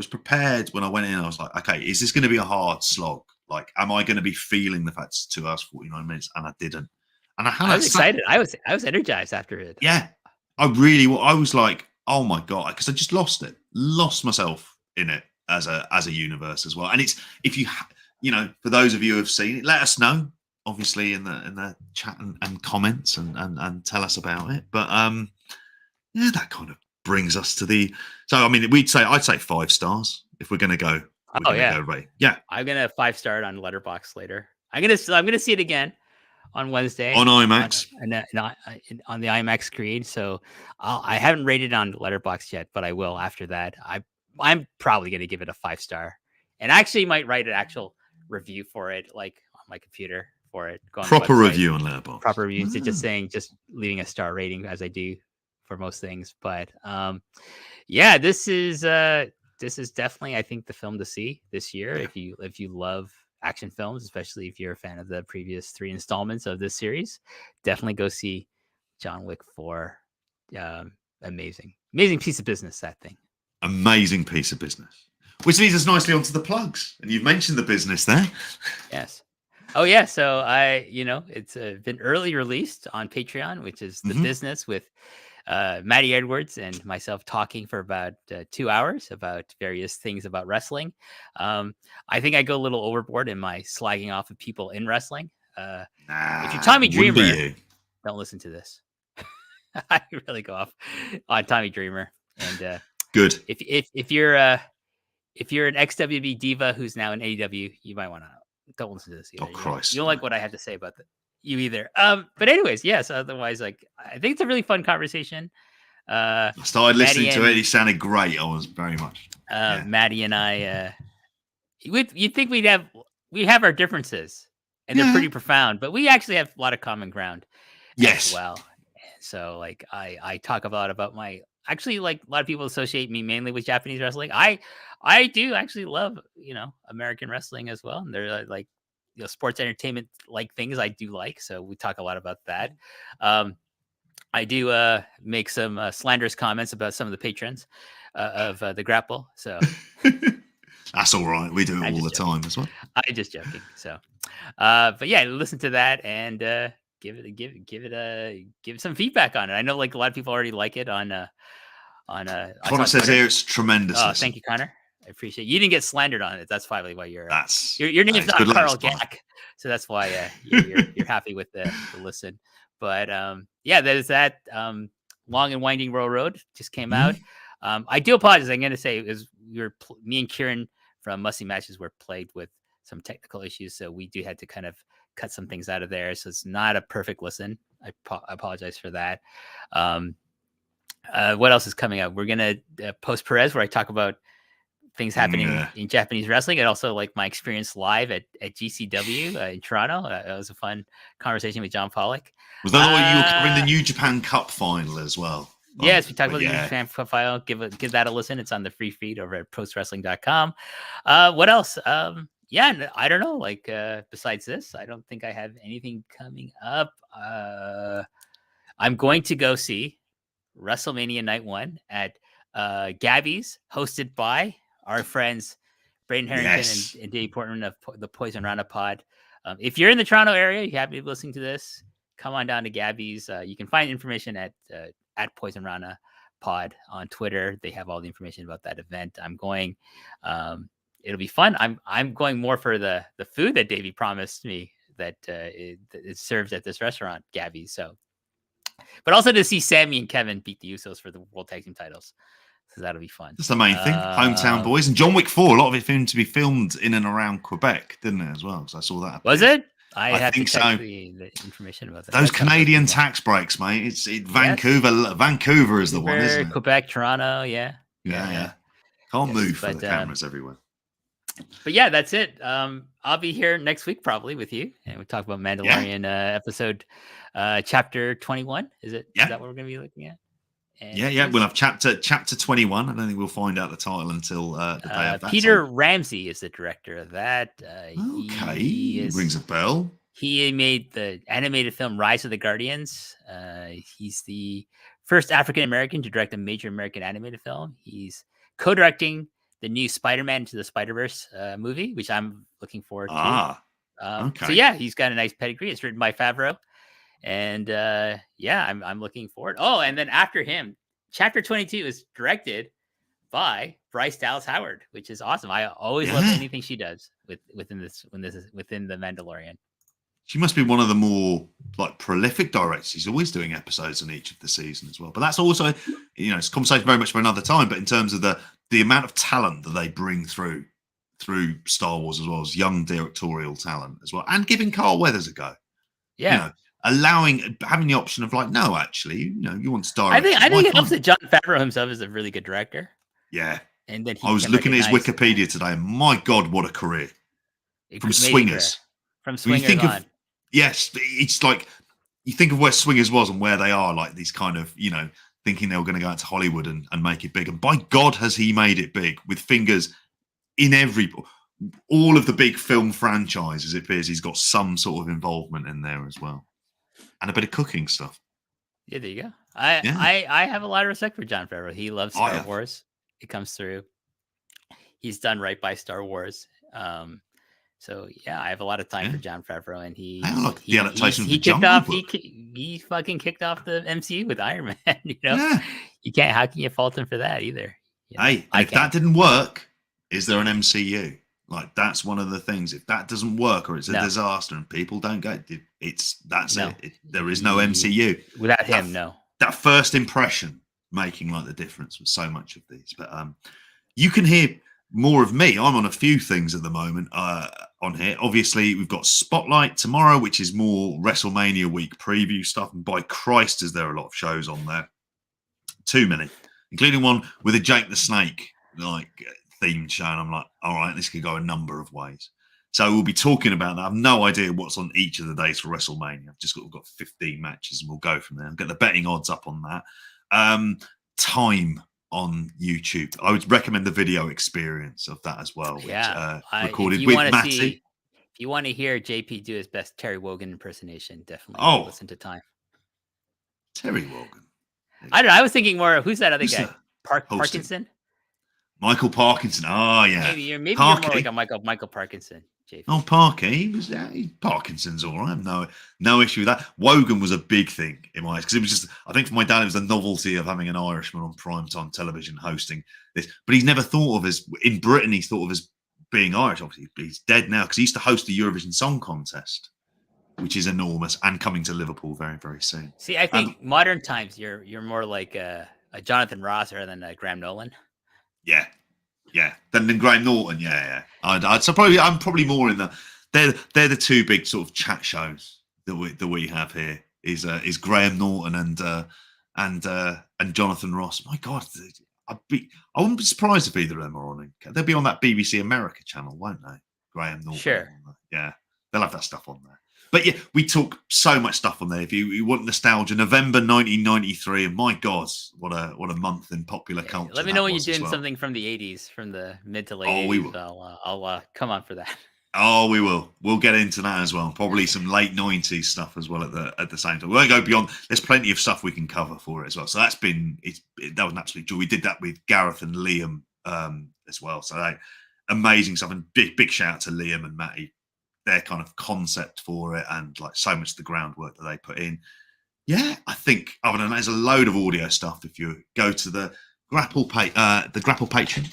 prepared when I went in. I was like, okay, is this going to be a hard slog? Like, am I going to be feeling the fact it's 2 hours, 49 minutes? And I didn't. And I was excited. I was energized after it. Yeah. I was like, oh my God, because I just lost myself in it as a universe as well. And it's, if you, for those of you who have seen it, let us know, obviously in the chat and comments and tell us about it. But that kind of brings us to so I mean, I'd say 5 stars if we're gonna go. Go right. Yeah, I'm gonna 5-star it on Letterboxd later. I'm gonna see it again on Wednesday on IMAX on the IMAX screen. So I haven't rated on Letterboxd yet, but I will after that. I'm probably gonna give it a 5-star, and actually might write an actual review for it, like on my computer for it. Proper review on Letterboxd. Proper review. Just leaving a star rating as I do for most things. But this is definitely, I think, the film to see this year if you love action films, especially if you're a fan of the previous 3 installments of this series. Definitely go see John Wick 4. Amazing piece of business, that thing. Amazing piece of business. Which leads us nicely onto the plugs. And you've mentioned the business there. Yes. Oh yeah. So it's been early released on Patreon, which is the business with Maddie Edwards and myself talking for about 2 hours about various things about wrestling. I think I go a little overboard in my slagging off of people in wrestling. If you're Tommy Dreamer, don't listen to this. I really go off on Tommy Dreamer. And good. If you're an XWB diva who's now in AEW, you might want to don't listen to this either. Oh Christ! You don't like what I have to say about you either. But anyways, yes. Otherwise, like, I think it's a really fun conversation. I started listening to it. He sounded great. I was very much. Maddie and I, you'd think we have our differences, and they're pretty profound, but we actually have a lot of common ground. Yes. As well. So like I talk a lot about actually, like, a lot of people associate me mainly with Japanese wrestling. I do actually love, American wrestling as well. And they're like, sports entertainment like things I do like. So we talk a lot about that. I do make some slanderous comments about some of the patrons of the Grapple. So that's all right. We do it all the time as well. I'm just joking. So, but yeah, listen to that and give it some feedback on it. I know, like, a lot of people already like it on Connor says here it's tremendous. Oh, thank you, Connor. I appreciate it. You didn't get slandered on it. That's probably why your name's not Carl Gack, so that's why you're happy with the listen. But there's that Long and Winding Road just came out. I do apologize. I'm going to say me and Kieran from Musty Matches were plagued with some technical issues, so we do had to kind of cut some things out of there. So it's not a perfect listen. I apologize for that. What else is coming up? We're going to post Perez, where I talk about things happening in Japanese wrestling, and also like my experience live at GCW in Toronto. It was a fun conversation with John Pollock. Was that what you were covering the New Japan Cup final as well? Yes, we talked about the New Japan Cup final. Give that a listen. It's on the free feed over at postwrestling.com. What else? I don't know. Like, besides this, I don't think I have anything coming up. I'm going to go see WrestleMania Night 1 at Gabby's, hosted by our friends Braden Harrington and Dave Portman of the Poison Rana Pod. If you're in the Toronto area, you happen to be listening to this, come on down to Gabby's. You can find information at Poison Rana Pod on Twitter. They have all the information about that event. I'm going. It'll be fun. I'm going more for the food that Davey promised me that is served at this restaurant, Gabby. So, but also to see Sammy and Kevin beat the Usos for the World Tag Team titles. So that'll be fun. That's the main thing. Hometown boys. And John Wick 4, a lot of it seemed to be filmed in and around Quebec, didn't it, as well? Because I saw that. Was it? I have think to check so. the information about that. Those Canadian tax breaks, mate. It's Vancouver. Yes. Vancouver is the one, isn't it? Quebec, Toronto, yeah. Can't move for the cameras everywhere. But yeah, that's it. I'll be here next week probably with you, and we'll talk about Mandalorian episode chapter 21. Is that what we're going to be looking at? And we'll have chapter 21. I don't think we'll find out the title until the day of that. Peter Ramsey is the director of that. He rings a bell. He made the animated film Rise of the Guardians. He's the first African American to direct a major American animated film. He's co-directing the new Spider-Man Into the Spider-Verse movie, which I'm looking forward to. So he's got a nice pedigree. It's written by Favreau. And I'm looking forward. Oh, and then after him, chapter 22 is directed by Bryce Dallas Howard, which is awesome. I always love anything she does within the Mandalorian. She must be one of the more prolific directors. She's always doing episodes in each of the seasons as well. But that's also, it's a conversation very much for another time. But in terms of the amount of talent that they bring through Star Wars, as well as young directorial talent as well, and giving Carl Weathers a go. Yeah. Having the option of no, actually, you want to direct. I think it helps that Jon Favreau himself is a really good director. Yeah. And then I was looking at his Wikipedia today, and my God, what a career. From Swingers. From Swingers on. Yes, it's you think of where Swingers was and where they are, these kind of, thinking they were going to go out to Hollywood and make it big. And by God, has he made it big with fingers in all of the big film franchises. It appears he's got some sort of involvement in there as well. And a bit of cooking stuff. Yeah, there you go. I have a lot of respect for Jon Favreau. He loves Star Wars. It comes through. He's done right by Star Wars. So I have a lot of time for Jon Favreau, and he fucking kicked off the MCU with Iron Man. You can't. How can you fault him for that either? If that didn't work, is there an MCU? That's one of the things. If that doesn't work, or it's a disaster, and people don't get it, there is no MCU without him. No, that first impression making the difference with so much of these. But you can hear more of me. I'm on a few things at the moment on here. Obviously, we've got Spotlight tomorrow, which is more WrestleMania week preview stuff. And by Christ, is there a lot of shows on there? Too many, including one with a Jake the Snake themed show. And I'm like, all right, this could go a number of ways. So we'll be talking about that. I have no idea what's on each of the days for WrestleMania. We've got 15 matches, and we'll go from there. I'll get the betting odds up on that. Time on YouTube. I would recommend the video experience of that as well. Yeah, which, recorded with Matty. If you want to hear JP do his best Terry Wogan impersonation, definitely listen to Time. Terry Wogan. I don't know. I was thinking more. Who's that other guy? Parkinson. Michael Parkinson. Oh yeah. Maybe you're more like a Michael Parkinson. JP. Oh, Parky. Parkinson's all right. No issue with that. Wogan was a big thing in my eyes because it was just. I think for my dad, it was the novelty of having an Irishman on primetime television hosting this. But he's never thought of in Britain. He's thought of as being Irish. Obviously, he's dead now because he used to host the Eurovision Song Contest, which is enormous and coming to Liverpool very, very soon. See, I think modern times you're more like a Jonathan Ross rather than a Graham Nolan. Yeah. Than Graham Norton. Yeah. I'm probably more in the. They're the two big sort of chat shows that we have here. Is Graham Norton and Jonathan Ross. My God, I wouldn't be surprised if either of them are on it. They'll be on that BBC America channel, won't they? Graham Norton. Sure. Yeah, they'll have that stuff on there. But yeah, we talk so much stuff on there. If you want nostalgia, November 1993, and my God, what a month in popular culture. Let me know when you're doing something from the 80s, from the mid to late 80s. We will. I'll come on for that. Oh, we will. We'll get into that as well. Probably some late 90s stuff as well at the same time. We won't go beyond. There's plenty of stuff we can cover for it as well. So that was an absolute joy. We did that with Gareth and Liam as well. So amazing stuff. And big shout out to Liam and Matty. Their kind of concept for it and so much of the groundwork that they put in. Yeah, I think other than that, there's a load of audio stuff. If you go to the Grapple Patreon,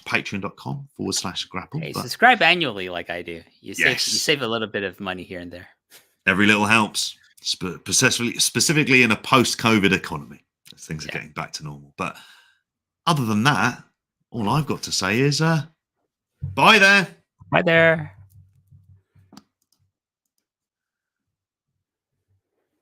patreon.com/grapple. Hey, subscribe annually like I do. You save a little bit of money here and there. Every little helps, specifically in a post-COVID economy, as things are getting back to normal. But other than that, all I've got to say is bye there. Bye there.